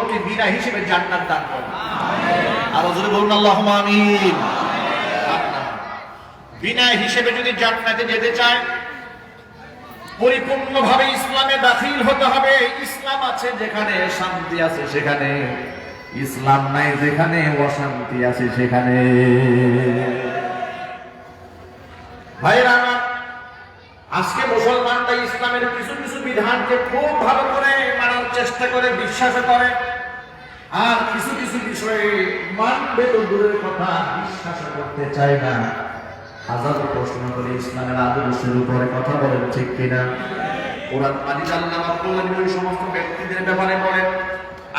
সকলকে বিনা হিসেবে জান্নাত দান করেন। আর জোরে বলুন আল্লাহুম্মা আমিন। বিনা হিসেবে যদি জান্নাতে যেতে চায়, পরিপূর্ণভাবে ইসলামে দাখিল হতে হবে। ইসলাম আছে যেখানে শান্তি আছে সেখানে, ইসলাম নাই যেখানে অশান্তি আছে সেখানে। ভাইরা আমার, আজকে মুসলমানরা ইসলামের কিছু কিছু বিধানকে খুব ভালো করে মানার চেষ্টা করে, বিশ্বাস করে, আর কিছু কিছু বিষয়ে মানবে তো দূরের কথা, বিশ্বাস করতে চায় না। হাজার প্রশ্ন করে ইসলামের আদর্শের উপরে কথা বলেন, ঠিক কিনা? কোরআন মাজিদ আল্লাহ রাব্বুল আলামিন ওই সমস্ত ব্যক্তিদের ব্যাপারে বলেন,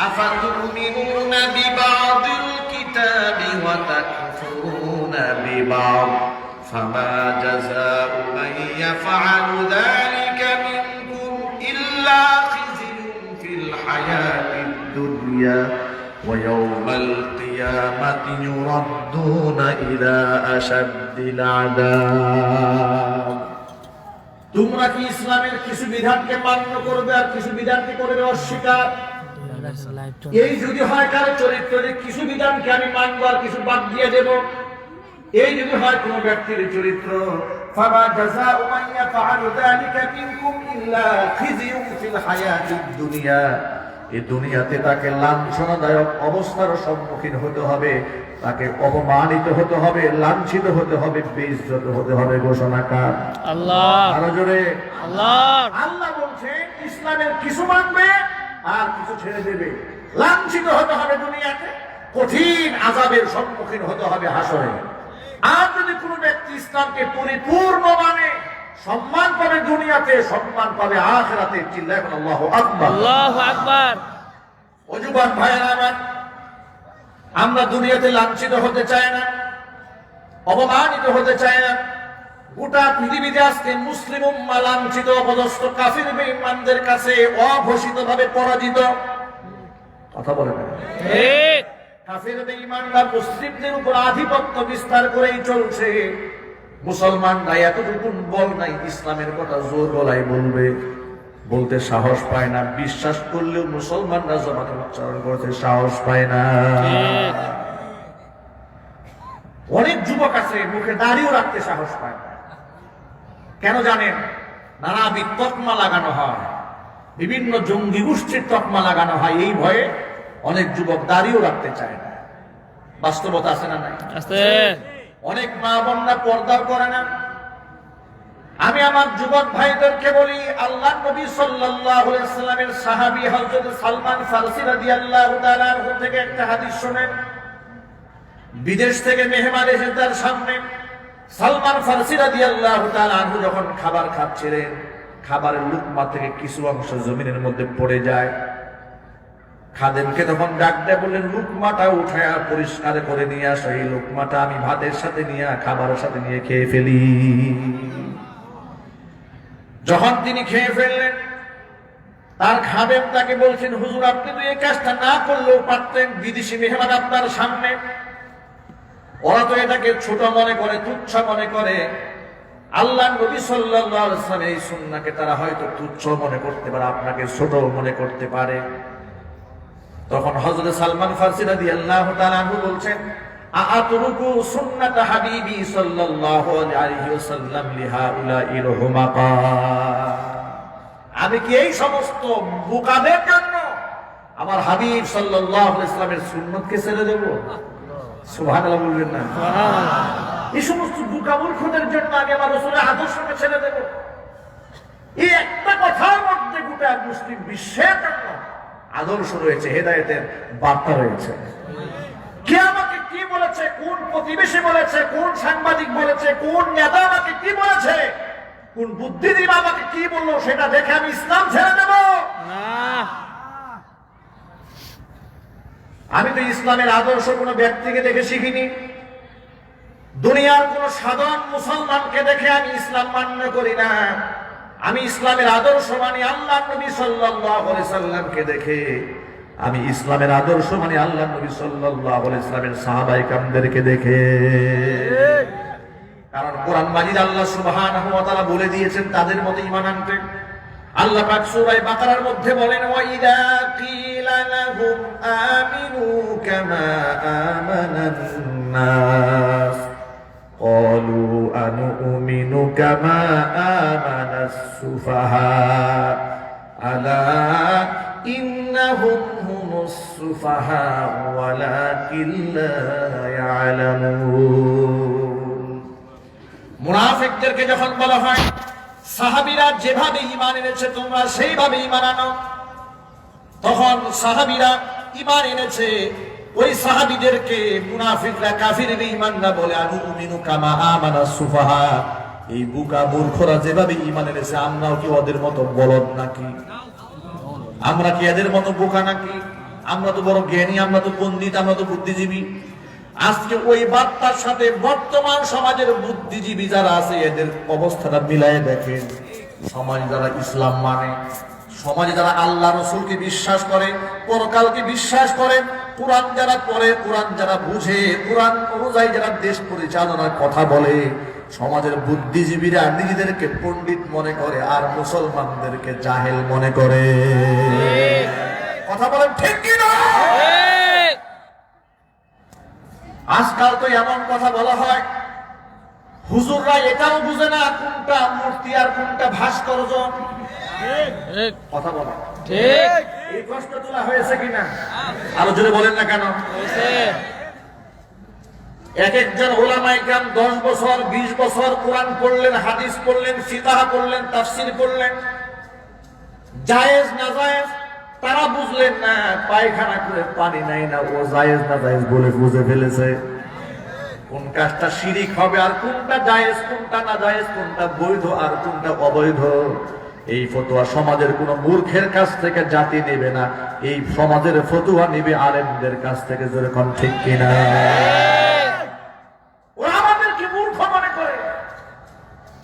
আফাতুমিনুনা বিবাদিল কিতাবি ওয়া তাকফুরুনা বিবাদ ফামা জাযাউ মান ইয়াফআলু যালিকা মিনকুম ইল্লা খিzyun ফিল হায়াতিদ দুনিয়া ওয়া ইয়াওমাল কিয়ামাতি ইউরাদ্দুনা ইলা আশাদ্দিল আযাব। তোমরা কি ইসলামের কিছু বিধানকে মান্য করবে আর কিছু বিধানকে করবে অস্বীকার? এই যদি হয় কারো চরিত্রে কিছু বিধানকে আমি মানবো আর কিছু বাদ দিয়ে দেব, এই যদি হয় কোন ব্যক্তির চরিত্র, ফামা জাযাউ মান ইয়াফআলু যালিকা মিনকুম ইল্লা খিzyun ফিল হায়াতিদ দুনিয়া, এই দুনিয়াতে তাকে লাঞ্ছনাদায়ক অবস্থার সম্মুখীন হতে হবে, তাকে অপমানিত হতে হবে, লাঞ্ছিত হতে হবে, বেইজ্জত হতে হবে। ঘোষণাকার আল্লাহ। আরো জোরে আল্লাহ। আল্লাহ বলছে ইসলামের কিছু মানবে আর কিছু ছেড়ে দেবে। লাঞ্ছিত হতে হবে দুনিয়াতে, কঠিন আযাবের সম্মুখীন হতে হবে হাসরে। আর যদি কোনো ব্যক্তি ইসলামকে পরিপূর্ণ মানে, সম্মান পাবে দুনিয়াতে, সম্মান পাবে আখিরাতে। চিল্লায় বলেন আল্লাহু আকবার। আল্লাহু আকবার। ও যুবক ভাইরা আমার, আমরা দুনিয়াতে লাঞ্ছিত হতে চাই না, অপমানিত হতে চাই না। গোটা পৃথিবীতে আজকে মুসলিম উম্মাহ লাঞ্ছিত, অপদস্থ, কাফির বেঈমানদের কাছে অঘোষিতভাবে পরাজিত। কথা বলে না ঠিক? কাফির বেঈমানরা মুসলিমদের উপর আধিপত্য বিস্তার করেই চলছে। মুসলমানরা এতটুকু বল নাই, ইসলামের কথা জোর গলায় বলবে, বলতে সাহস পায় না। বিশ্বাস করলেও মুসলমানরা জবানে উচ্চারণ করতে সাহস পায় না। অনেক যুবক আছে মুখে দাড়িও রাখতে সাহস পায় না। কেন জানেন? নানাবিধ তকমা লাগানো হয়, বিভিন্ন জঙ্গি গোষ্ঠীর তকমা লাগানো হয়। এই ভয়ে অনেক যুবক দাড়িও রাখতে চায় না। বাস্তবতা আছে না নাই? আছে। অনেক মা বোনরা পর্দাও করে না। আমি আমার যুবক ভাইদেরকে বলি, আল্লাহর নবী সাল্লাল্লাহু আলাইহি ওয়াসাল্লামের সাহাবী হযরত সালমান ফারসি রাদিয়াল্লাহু তাআলা আনহু থেকে একটা হাদিস শুনেন। বিদেশ থেকে মেহমান এসে তার সামনে সালমান ফারসি রাদিয়াল্লাহু তাআলা আনহু যখন খাবার খাচ্ছিলেন, খাবারের লুকমা থেকে কিছু অংশ জমিনের মধ্যে পড়ে যায়। খাদেমকে তখন ডাক দেয়, বললেন লুকমাটা উঠায়া পরিষ্কার করে নিয়ে আসো, এই লুকমাটা আমি ভাতের সাথে নিয়ে, খাবারের সাথে নিয়ে খেয়ে ফেলি। যখন তিনি খেয়ে ফেললেন, তার খাদেম তাকে বলছেন, হুজুর আপনি তো এই কাজটা না করলেও পারতেন, বিদেশি মেহমান আপনার সামনে। ওরা তো এটাকে ছোট মনে করে, তুচ্ছ মনে করে। আল্লাহর নবী সাল্লাল্লাহু আলাইহি ওয়াসাল্লাম এই সুন্নাহকে তারা হয়তো তুচ্ছ মনে করতে পারে, আপনাকে ছোট মনে করতে পারে। তখন হযরত সালমান ফারসি রাদিয়াল্লাহু তাআলা আনহু বলছেন, আআতরুকু সুন্নাত হাবিবি সাল্লাল্লাহু আলাইহি ওয়াসাল্লাম লিহাউলাইল হুমাকা, আমি কি এই সমস্ত বোকাদের জন্য আমার হাবিব সাল্লাল্লাহু আলাইহি ওয়াসাল্লামের সুন্নাতকে ছেড়ে দেব? সুবহানাল্লাহ বলবেন না? সুবহানাল্লাহ। এই সমস্ত বোকা মূর্খদের জন্য আমি আমার রাসূলের আদর্শকে ছেড়ে দেব? এই একটা কথার মধ্যে গোটা মুসলিম বিশ্বের জন্য আদর্শ রয়েছে, হেদায়েতের বার্তা রয়েছে। কে আমাকে কি বলেছে, কোন প্রতিবেশী বলেছে, কোন সাংবাদিক বলেছে, কোন নেতা আমাকে কি বলেছে, কোন বুদ্ধিজীবী আমাকে কি বললো, সেটা দেখে আমি ইসলাম ছেড়ে দেব না। আমি তো ইসলামের আদর্শ কোন ব্যক্তিকে দেখে শিখিনি, দুনিয়ার কোন সাধারণ মুসলমানকে দেখে আমি ইসলাম মান্য করি না। আমি ইসলামের আদর্শ মানি আল্লাহর নবী সাল্লাল্লাহু আলাইহি ওয়াসাল্লামকে দেখে, আমি ইসলামের আদর্শ মানি আল্লাহর নবী সাল্লাল্লাহু আলাইহি ওয়াসাল্লামের সাহাবায়ে কেরামদেরকে দেখে। কারণ কোরআন মাজিদ আল্লাহ সুবহানাহু ওয়া তাআলা বলে দিয়েছেন তাদের মতো ঈমান আনতে। আল্লাহ পাক সূরা বাকারার মধ্যে বলেন, ওয়াইদা কিলা লাহুম আমিনু কামা আমানান নাস ক্বালু আনুমিনু কামা আমানাস সুফাহা আলা ইন্নাহুম হুমুস সুফাহা ওয়ালাকিন লা ইয়ালামুন। মুনাফিকদেরকে যখন বলা হয় সাহাবীরা যেভাবে ঈমান এনেছে তোমরা সেইভাবে ঈমান আনো, তখন সাহাবীরা ঈমান এনেছে, ওই সাহাবীদেরকে মুনাফিকরা কাফির ঈমান না বলে আনুমিনু কামা আমানাস সুফাহা, এই বুকা মূর্খরা যেভাবে ঈমান এনেছে আমরাও কি ওদের মতো বলদ নাকি? আমরা কি এদের মতো বোকা নাকি? আমরা তো বড় জ্ঞানী, আমরা তো পণ্ডিত, আমরা তো বুদ্ধিজীবী। আজকে ওই বার্তার সাথে বর্তমান সমাজের বুদ্ধিজীবী যারা আছে এদের অবস্থাটা মিলাই দেখেন। সমাজ যারা ইসলাম মানে, সমাজে যারা আল্লাহ রসুলকে বিশ্বাস করে, পরকালকে বিশ্বাস করে, কোরআন যারা পড়ে, কোরআন যারা বুঝে, কোরআন অনুযায়ী যারা দেশ পরিচালনার কথা বলে, সমাজের বুদ্ধিজীবীরা নিজেদেরকে পণ্ডিত মনে করে আর মুসলমানদেরকে জাহেল মনে করে। কথা বলেন ঠিক কি না? আজকাল তো এমন কথা বলা হয়, হুজুররা এটাও বুঝে না কোনটা মূর্তি আর কোনটা ভাস্কর্য। কথা বলা ঠিক, এই প্রশ্ন তোলা হয়েছে কিনা? আরো জোরে বলেন না কেন? এক একজন উলামায়ে কেরাম 10 বছর 20 বছর কোরআন পড়লেন, হাদিস পড়লেন, ফিকহ পড়লেন, তাফসীর পড়লেন, জায়েজ না জায়েজ তারা বুঝলেন না। পায়খানা করে পানি নাই না, ও জায়েজ না জায়েজ বলে বুঝে ফেলেছে। কোন কাজটা শিরিক হবে আর কোনটা জায়েজ, কোনটা না জায়েজ, কোনটা বৈধ আর কোনটা অবৈধ, এই ফতোয়া সমাজের কোন মূর্খের কাছ থেকে জাতি নেবে না, এই সমাজের ফতোয়া নেবে আলেমদের কাছ থেকে। জোরে কোন ঠিক কিনা? ওরা আমাদেরকে মূর্খ মনে করে,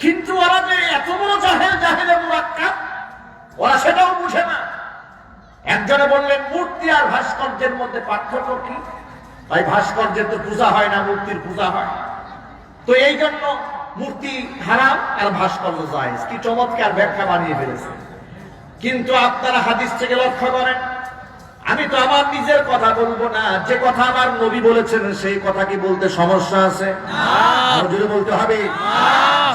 কিন্তু ওরা যে এত বড় জাহেল, জাহেলে মুরাক্কাব, ওরা সেটাও বুঝে না। একজনে বললেন মূর্তি আর ভাস্কর্যের মধ্যে পার্থক্য কি? ভাই ভাস্কর্যের তো পূজা হয় না, মূর্তির পূজা হয়, তো এই জন্য মূর্তি হারাম আর ভাস্কর্য জায়েজ। কি চমৎকার ব্যাখ্যা বানিয়ে ফেলেছে। কিন্তু আপনারা হাদিস থেকে লক্ষ্য করেন, আমি তো আমার নিজের কথা বলবো না, যে কথা আমার নবী বলেছেন সেই কথা কি বলতে সমস্যা আছে? না, যদি বলতে হবে।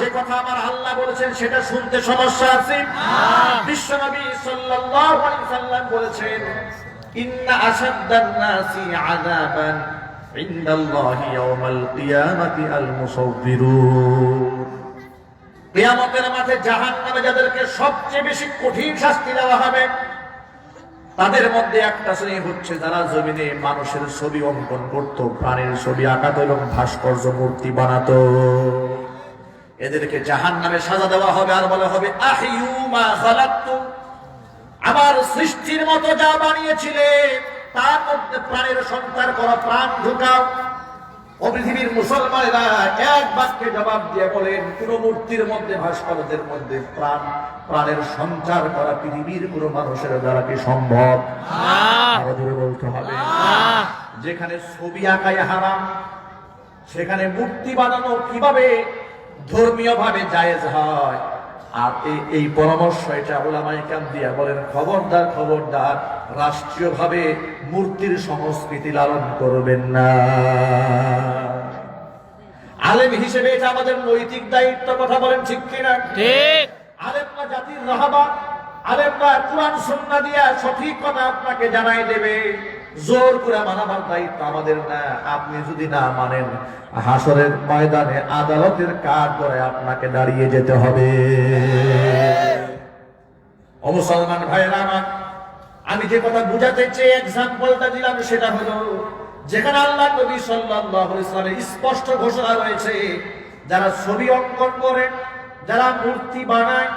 যে কথা আমার আল্লাহ বলেছেন সেটা শুনতে সমস্যা আছে? বিশ্বনবী সাল্লাল্লাহু আলাইহি ওয়াসাল্লাম বলেছেন, ইন্না আশাদ্দান নাসি আযাবান ইনদাল্লাহি ইয়াওমাল কিয়ামাতি আল মুসাউবিরুন। কিয়ামতের মাঠে জাহান্নামে যাদেরকে সবচেয়ে বেশি কঠিন শাস্তি দেওয়া হবে, তাদের মধ্যে একটা শ্রেণী হচ্ছে যারা জমিনে মানুষের ছবি অঙ্কন করত, প্রাণীর ছবি আঁকাতো এবং ভাস্কর্য মূর্তি বানাতো। এদেরকে জাহান্নামে সাজা দেওয়া হবে আর বলা হবে, আহিয়ু মা খালাকতুম, আমার সৃষ্টির মতো যা বানিয়েছিলে তার মধ্যে প্রাণের সঞ্চার করো, প্রাণ ঢুকাও। ও পৃথিবীর মুসলমানেরা এক বাক্যে জবাব দিয়ে বলেন, কোন মূর্তির মধ্যে, ভাস্কর্যের মধ্যে প্রাণের সঞ্চার করা পৃথিবীর কোন মানুষের দ্বারা কি সম্ভব? বলতে হবে। যেখানে ছবি আঁকাই হারাম, সেখানে মূর্তি বানানো কিভাবে ধর্মীয় ভাবে জায়েজ হয়? আর এই পরামর্শ এটা উলামায়ে কেরাম দিয়া বলেন, খবরদার খবরদার রাষ্ট্রীয় ভাবে মূর্তির সংস্কৃতি লালন করবেন না। আলেম হিসেবে এটা আমাদের নৈতিক দায়িত্ব। কথা বলেন ঠিক কিনা? ঠিক। আলেমরা জাতির রাহবার, আলেমরা কুরআন সুন্নাহ দিয়া সঠিক কথা আপনাকে জানাই দেবে। জোর করে মানাবার দায়িত্ব আমাদের না। আপনি যদি না মানেন, হাসরের ময়দানে আদালতের কাঠ ধরে আপনাকে দাঁড়িয়ে যেতে হবে। ও মুসলমান ভাইরা আমার, আমি যে কথা বুঝাতে চেয়ে এক্সাম্পলটা দিলাম সেটা হলো, যেখানে আল্লাহ নবী সাল্লাল্লাহু আলাইহি ওয়াসাল্লাম স্পষ্ট ঘোষণা রয়েছে, যারা ছবি অঙ্কন করে, যারা মূর্তি বানায়,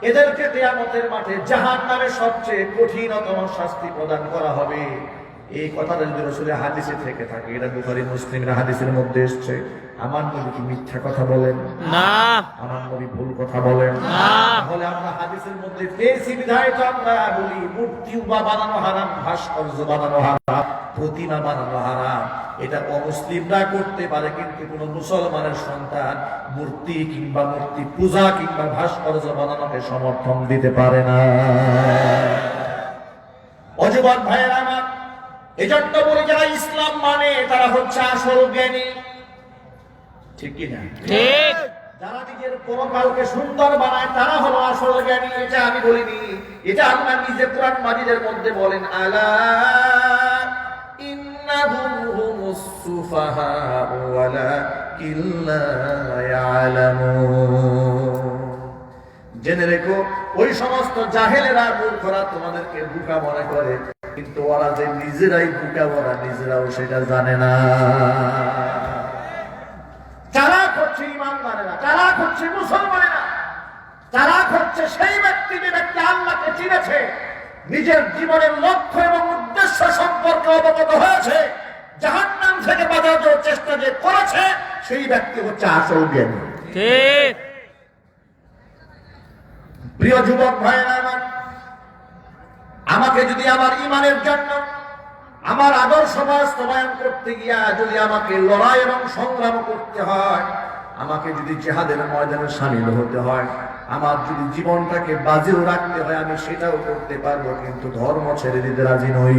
এদেরকে কিয়ামতের মাঠে জাহান্নামে সবচেয়ে কঠিনতম শাস্তি প্রদান করা হবে। এই কথাটা যদি রাসূলের হাদিসে থেকে থাকে, এটা বুখারী মুসলিমের হাদিসের মধ্যে এসেছে, আমার নবী কি মিথ্যা কথা বলেন? না। আমার নবী ভুল কথা বলেন? না। তাহলে আমরা হাদিসের মধ্যে পেয়েছি বিধায় তো আমরা বলি মূর্তি বানানো হারাম, ভাস্কর্য বানানো হারাম। প্রতিমা বানানো হারাম। এটা অমুসলিমরা করতে পারে, কিন্তু কোন মুসলমানের সন্তান মূর্তি কিংবা মূর্তি পূজা কিংবা ভাস্কর্য বানানোকে সমর্থন দিতে পারে না। অযুবক ভাইয়েরা আমার, এজন্য বলি যারা ইসলাম মানে তারা হচ্ছে আসল জ্ঞানী, ঠিক কি না? ঠিক। যারা নিজের পরকালকে সুন্দর বানায় তারা হলো আসল জ্ঞানী। এটা আমি বলিনি, এটা আল্লাহ নিজে কোরআন মাজিদের মধ্যে বলেন, আলা ইন্নাহুম হুমুস সুফাহাউ ওয়ালাকিন লা ইয়ালামুন। জেনে রেখো, ওই সমস্ত জাহেলেরা মূর্খরা তোমাদেরকে বোকা মনে করে, কিন্তু ওরা যে নিজেরাই বোকা, ওরা নিজেরাও সেটা জানে না। চালাক হচ্ছে ইমানদারেরা, চালাক হচ্ছে মুসলমানেরা, চালাক হচ্ছে সেই ব্যক্তি যে ব্যক্তি আল্লাহকে চিনেছে, নিজের জীবনের লক্ষ্য এবং উদ্দেশ্য সম্পর্কে অবগত হয়েছে, জাহান্নাম থেকে বাঁচানোর চেষ্টা যে করেছে, সেই ব্যক্তি হচ্ছে আসল জ্ঞানী। ঠিক। প্রিয় যুবক ভাইয়েরা আমার, আমাকে যদি আমার ইমানের জন্য আমার আদর্শ বাস্তবায়ন করতে গিয়া যদি আমাকে লড়াই এবং সংগ্রাম করতে হয়, আমাকে যদি জিহাদের ময়দানে শামিল হতে হয়, আমার যদি জীবনটাকে বাজিও রাখতে হয়, আমি সেটাও করতে পারবো, কিন্তু ধর্ম ছেড়ে দিতে রাজি নই।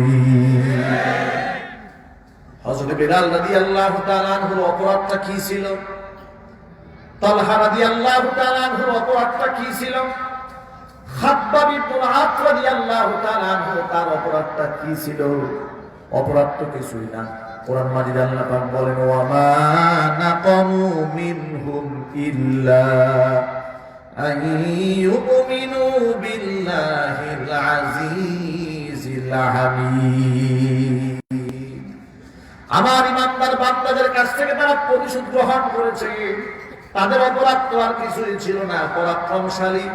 হযরত বিলাল রাদিয়াল্লাহু তাআলা আনহুর অপরাধটা কি ছিল? তালহা রাদিয়াল্লাহু তাআলা আনহুর অপরাধটা কি ছিল? খাব্বাব ইবনে আত রাদিয়াল্লাহু তাআলা আনহু তার অপরাধটা কি ছিল? অপরাধ তো কিছুই না। কোরআন মাজিদে আল্লাহ পাক বলেন, ওয়া মা নাকামু মিনহুম ইল্লা আন ইউমিনু বিল্লাহিল আজিজিল হামিদ। আমার ইমানদার বান্দাদের কাছ থেকে তারা প্রতিশোধ গ্রহণ করেছে। তাদের অপরাধ তো আর কিছুই ছিল না। পরাক্রমশালী,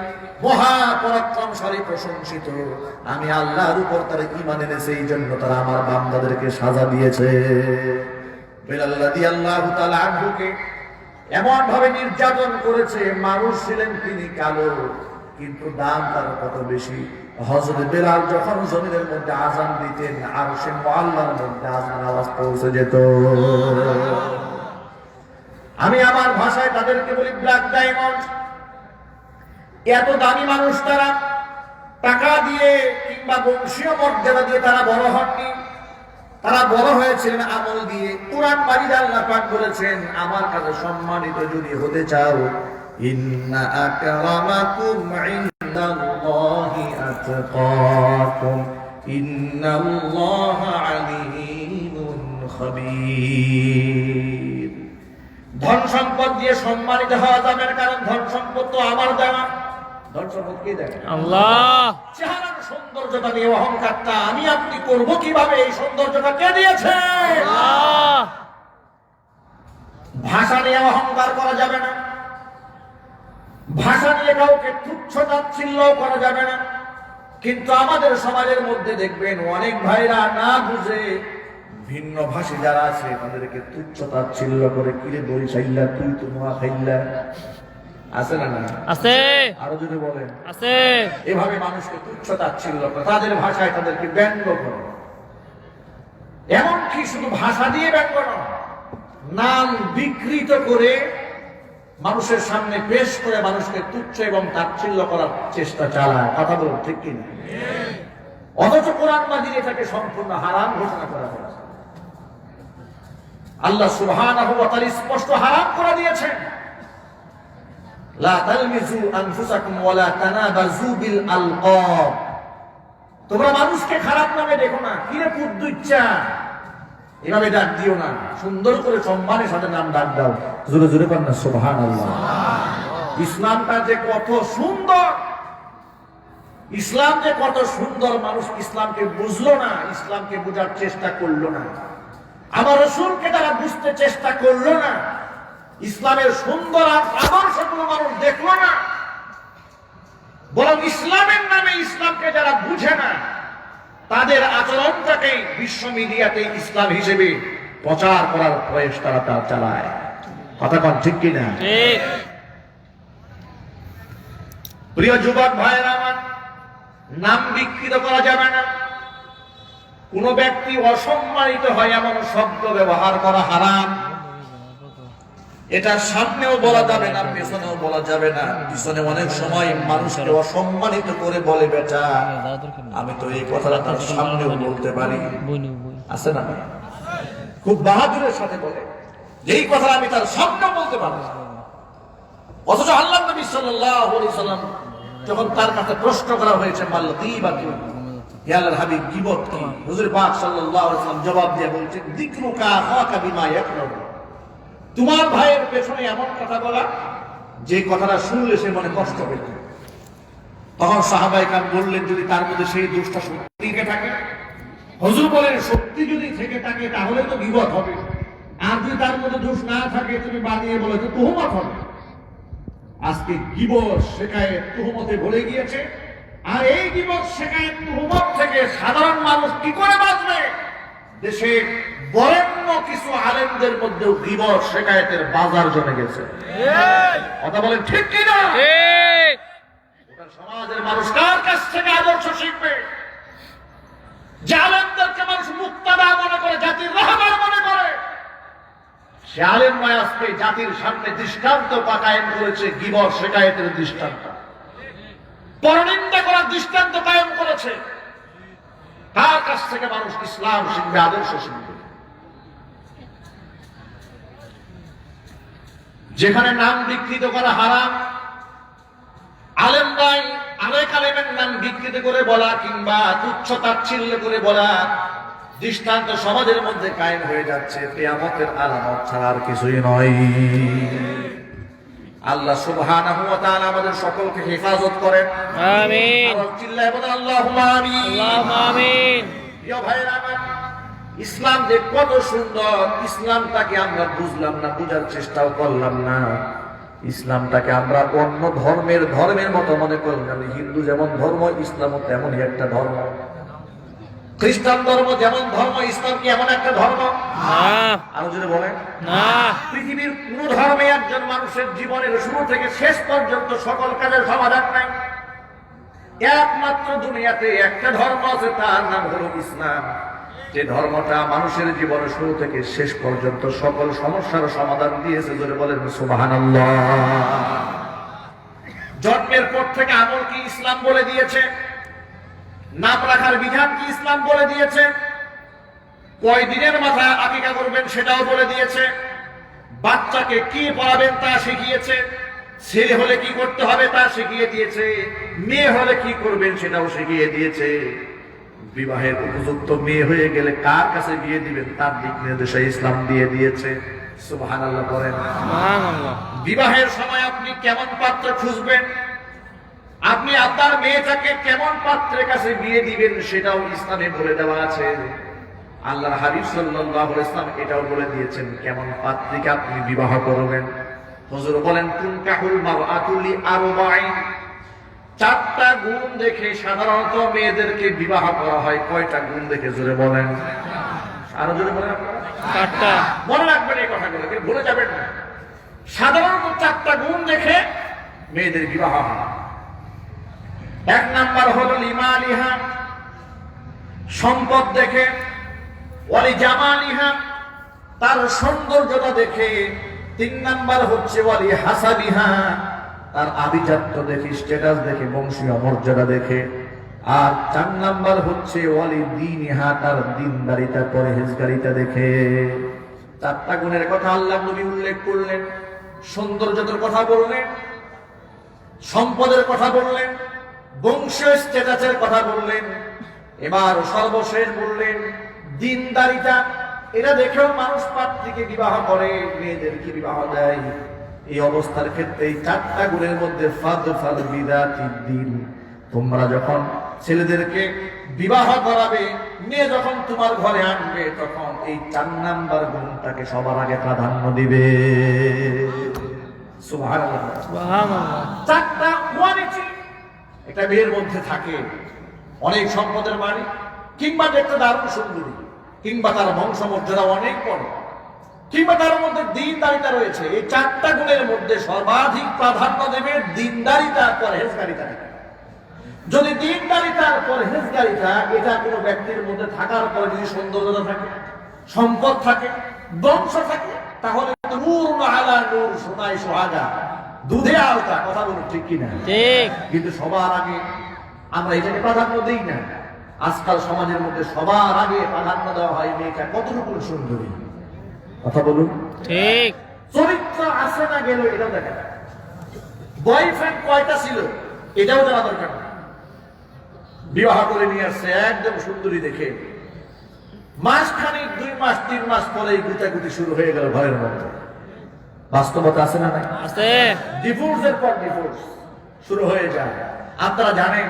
মহা পরাক্রমশালী, প্রশংসিত আমি আল্লাহর উপর তারা ঈমান এনেছে, এই জন্য তারা আমার বান্দাদেরকে সাজা দিয়েছে। বিলাল রাদিয়াল্লাহু তাআলা আনহুকে এমন ভাবে নির্যাতন করেছে, মানুষ ছিলেন তিনি কালো, কিন্তু দাম তার কত বেশি। হযরত বিলাল যখন জমিনের মধ্যে আযান দিতেন, আরশে মুআল্লার মধ্যে আযানের আওয়াজ পৌঁছে যেত। আমি আমার ভাষায় তাদেরকে বলি ব্ল্যাক ডায়মন্ড। এত দামি মানুষ তারা, টাকা দিয়ে কিংবা বংশীয় মর্যাদা দিয়ে তারা বড় হননি, তারা বড় হয়েছিলেন আমল দিয়ে। কুরআন মাজিদে আল্লাহ পাক বলেছেন, আমার কাছে সম্মানিত যদি হতে চাও, ইন্না আকরামাকুম ইনদাল্লাহি আতকাকুম ইন্নাল্লাহা আলিমুন খাবীর। ধন সম্পদ দিয়ে সম্মানিত হওয়া যাবে না, কারণ ধন সম্পদ তো আমার দেওয়া। ধন সম্পদ কে দেয়? আল্লাহ। চেহারার সৌন্দর্যতা নিয়ে অহংকারটা আমি আপনি করব কিভাবে? এই সৌন্দর্যটা কে দিয়েছে? আল্লাহ। ভাষা নিয়ে অহংকার করা যাবে না, ভাষা নিয়ে কাউকে তুচ্ছ তাচ্ছিল্য করা যাবে না। কিন্তু আমাদের সমাজের মধ্যে দেখবেন অনেক ভাইরা না বুঝে ভিন্ন ভাষী যারা আছে তাদেরকে তুচ্ছ তাচ্ছিল্য করে, কিরে দড়ি চাইলা, তুই তো নোয়া খাইলা, আছে না? না আছে। আরো যদি বলেন আছে। এভাবে মানুষকে তুচ্ছ তাচ্ছিল্য করে, তাদের ভাষায় তাদেরকে ব্যঙ্গ করে। এমনকি শুধু ভাষা দিয়ে ব্যঙ্গ নয়, নাম বিকৃত করে মানুষের সামনে পেশ করে মানুষকে তুচ্ছ এবং তাচ্ছিল্য করার চেষ্টা চালায়। কথা বলুন, ঠিক কিনা? অথচ কোরআন মাজিদে এটাকে সম্পূর্ণ হারাম ঘোষণা করা হয়েছে। আল্লাহ সুবহানাহু ওয়া তাআলা স্পষ্ট হারাম করে দিয়েছেন, লা তালমিজু আনফুসাকুম ওয়া লা তানাবাজু বিল আলকাব। তোমরা মানুষকে খারাপ নামে দেখো না, কিরে পুদ্দুচ্চা, এভাবে ডাক দিও না, সুন্দর করে সম্মানের সাথে নাম ডাক দাও। জোরে জোরে বলেন না সুবহানাল্লাহ। ইসলামটা যে কত সুন্দর, ইসলাম যে কত সুন্দর, মানুষ ইসলামকে বুঝলো না, ইসলামকে বোঝার চেষ্টা করলো না, আমার রাসূলকে তারা বুঝতে চেষ্টা করলো না, ইসলামের সুন্দর আদর্শগুলো মানুষ দেখলো না, বরং ইসলামের নামে ইসলামকে যারা বুঝে না তাদের আচরণটাকে বিশ্ব মিডিয়াতে ইসলাম হিসেবে প্রচার করার প্রয়াস তারা চালায়। কথা কন, ঠিক কিনা? ঠিক। প্রিয় যুবক ভাইয়েরা আমার, নাম বিকৃত করা যাবে না। কোন ব্যক্তি অসম্মানিত হয় এমন শব্দ ব্যবহার করা হারাম। এটা সামনেও বলা যাবে না, পেছনেও বলা যাবে না। পিছনে অনেক সময় মানুষকে অসম্মানিত করে বলে, বেটা আমি তো এই কথাটা তার সামনেও বলতে পারি, আছে না? খুব বাহাদুরের সাথে বলে যেই কথা আমি তার সামনেও বলতে পারবো। অথচ আল্লাহ নবী সাল্লাল্লাহু আলাইহি সাল্লাম যখন তার কাছে প্রশ্ন করা হয়েছে, মাল্লাতিবাতু, হে আল্লাহর হাবিব গীবত কি? হুজুর পাক সাল্লাল্লাহু আলাইহি সাল্লাম জবাব দিয়ে বলছেন, যিকরুকা আখাকা বিমা ইয়াকরাহু, তোমার ভাইয়ের পেছনে এমন কথা বলা যে কথাটা শুনলে সে মনে কষ্ট পেত। তখন সাহাবায়ে কেরাম বললেন, যদি তার মধ্যে সেই দোষটা সত্যি থেকে থাকে, হুজুর বলেন সত্যি যদি থেকে থাকে তাহলে তো গীবত হবে, আর যদি তার মধ্যে দোষ না থাকে তুমি বানিয়ে বলে তো তুহমত হবে। আজকে গীবত শেখায়েত তুহমতে ভরে গিয়েছে, আর এই গীবত শেখায়েত তুহমত থেকে সাধারণ মানুষ কি করে বাঁচবে? দেশে বরেণ্য কিছু আলেমদের মধ্যেও গীবত শেখায়েতের বাজার জমে গেছে। কথা বলেন ঠিক কিনা? সমাজের মানুষ কার কাছ থেকে আদর্শ শিখবে? যে আলেমদেরকে মানুষ মুক্তাদা মনে করে, জাতির রাহবার মনে করে, সে আলেম নয় আজকে জাতির সামনে দৃষ্টান্ত কায়েম করেছে, গীবত শেখায়েতের দৃষ্টান্ত, পরনিন্দা করার দৃষ্টান্ত কায়েম করেছে। কার কাছ থেকে মানুষ ইসলাম শিখবে, আদর্শ শিখবে? যেখানে নাম বিকৃত করা হারাম, আলেম নাই আরেক আলেমের নাম বিকৃত করে বলা কিংবা তুচ্ছ তাচ্ছিল্য করে বলা দৃষ্টান্ত সমাজের মধ্যে কায়েম হয়ে যাচ্ছে। কিয়ামতের আলামত ছাড়া আর কিছুই নয়। আল্লাহ সুবহানাহু ওয়া তাআলা আমাদের সকলকে হেফাজত করেন, আমিন। আর চিল্লায় বলেন আল্লাহুম্মা আমিন, আল্লাহুম্মা আমিন। প্রিয় ভাইরা আমার, ইসলাম যে কত সুন্দর, ইসলামটাকে আমরা বুঝলাম না, বুঝার চেষ্টাও করলাম না। ইসলামটাকে আমরা অন্য ধর্মের মতো মনে করলাম। হিন্দু যেমন ধর্ম, ইসলামও তেমনই একটা ধর্ম। খ্রিস্টান ধর্ম যেমন ধর্ম, ইসলাম কি এমন একটা ধর্ম? আরো যদি বলেন না। পৃথিবীর কোন ধর্মে একজন মানুষের জীবনের শুরু থেকে শেষ পর্যন্ত সকল কাজের সমাধান নাই। একমাত্র দুনিয়াতে একটা ধর্ম আছে, তার নাম হলো ইসলাম। যে ধর্মটা মানুষের জীবনের শুরু থেকে শেষ পর্যন্ত সকল সমস্যার সমাধান দিয়েছে। জোরে বলেন সুবহানাল্লাহ। জন্মের পর থেকে আমল কি ইসলাম বলে দিয়েছে, নাম রাখার বিধান কি ইসলাম বলে দিয়েছে, কয় দিনের মাথায় আকিকা করবেন সেটাও বলে দিয়েছে, বাচ্চাকে কি পড়াবেন তা শিখিয়েছে, ছেলে হলে কি করতে হবে তা শিখিয়ে দিয়েছে, মেয়ে হলে কি করবেন সেটাও শিখিয়ে দিয়েছে। বিবাহের উপযুক্ত মেয়ে হয়ে গেলে কার কাছে বিয়ে দিবেন তার দিক নির্দেশ ইসলাম দিয়ে দিয়েছে। সুবহানাল্লাহ করেন। বিবাহের সময় আপনি কেমন পাত্র খুঁজবেন, আপনি আপনার মেয়েটাকে কেমন পাত্রের কাছে বিয়ে দিবেন সেটাও ইসলামে বলে দেওয়া আছে। আল্লাহর হাবিব সাল্লাল্লাহু আলাইহি ওয়াসাল্লাম এটাও বলে দিয়েছেন কেমন পাত্রীকে আপনি বিবাহ করবেন। হুজুর বলেন, তুনকাহুল মারআতু লিআরবাঈন, চারটা গুণ দেখে সাধারণত মেয়েদেরকে বিবাহ করা হয়। কয়টা গুণ দেখে? জোরে বলেন, আরো জোরে বলেন। চারটা। মনে রাখবেন এই কথাগুলো, ভুলে যাবেন না। সাধারণত চারটা গুণ দেখে মেয়েদের বিবাহ হয়। এক নাম্বার হলো লিমালিহা, সম্পদ দেখে, ওয়ালি জামালিহা, তার সৌন্দর্যতা দেখে। তিন নাম্বার হচ্ছে ওয়ালি হাসাবিহা, তার আভিজাত্য দেখে, স্ট্যাটাস দেখে, বংশীয় মর্যাদা দেখে। আর চার নাম্বার হচ্ছে ওয়ালি দীনিহা, তার দিনদারিতা, পরহেজগারিতা দেখে। চারটা গুণের কথা আল্লাহ নবী উল্লেখ করলেন, সৌন্দর্যতার কথা বললেন, সম্পদের কথা বললেন, বংশীয় স্ট্যাটাসের কথা বললেন, এবার সর্বশেষ বললেন দিনদারিতা। এটা দেখেও মানুষ পাত্রীকে বিবাহ করে, মেয়েদেরকে বিবাহ দেয়। এই অবস্থার ক্ষেত্রে এই চারটা গুণের মধ্যে ফাদফাল বিদাতিদ দ্বীন, তোমরা যখন ছেলেদেরকে বিবাহ করাবে, মেয়ে যখন তোমার ঘরে আনবে, তখন এই 4 নাম্বার গুণটাকে সবার আগে প্রাধান্য দিবে। সুবহানাল্লাহ, সুবহানাল্লাহ। চারটা কোয়ালিটি একটা মেয়ের মধ্যে থাকে। অনেক সম্পদের মালিক, কিংবা দেখতে দারুণ সুন্দরী, কিংবা তার বংশমর্যাদা অনেক বড়, কিংবা তার মধ্যে দিনদারিতা রয়েছে। এই চারটা গুণের মধ্যে সর্বাধিক প্রাধান্য দেবে দিনদারিতা, পরহেজগারিতা। যদি দিনদারিতার পরহেজগারিতা এটা কোনো ব্যক্তির মধ্যে থাকার পরে যদি সৌন্দর্যতা থাকে, সম্পদ থাকে, বংশ থাকে, তাহলে নূর আলা নূর, সোনায় সোহাগা, দুধে আলতা। কথা বলুন ঠিক কিনা? ঠিক। কিন্তু সবার আগে আমরা এটাকে প্রাধান্য দিই না। আজকাল সমাজের মধ্যে সবার আগে প্রাধান্য দেওয়া হয় মেয়েটা কতটুকু সুন্দরী। কথা বলুন ঠিক। চরিত্র আছে না গেল এটাও দেখা, বয়ফ্রেন্ড কয়টা ছিল এটাও জানা দরকার। বিবাহ করে নিয়ে আসছে একদম সুন্দরী দেখে, মাসখানিক 2 মাস 3 মাস পরে গুতাগুতি শুরু হয়ে গেল ঘরের মধ্যে। বাস্তবতা আছে না নাই? আছে। ডিভোর্সের পর ডিভোর্স শুরু হয়ে যায়। আপনারা জানেন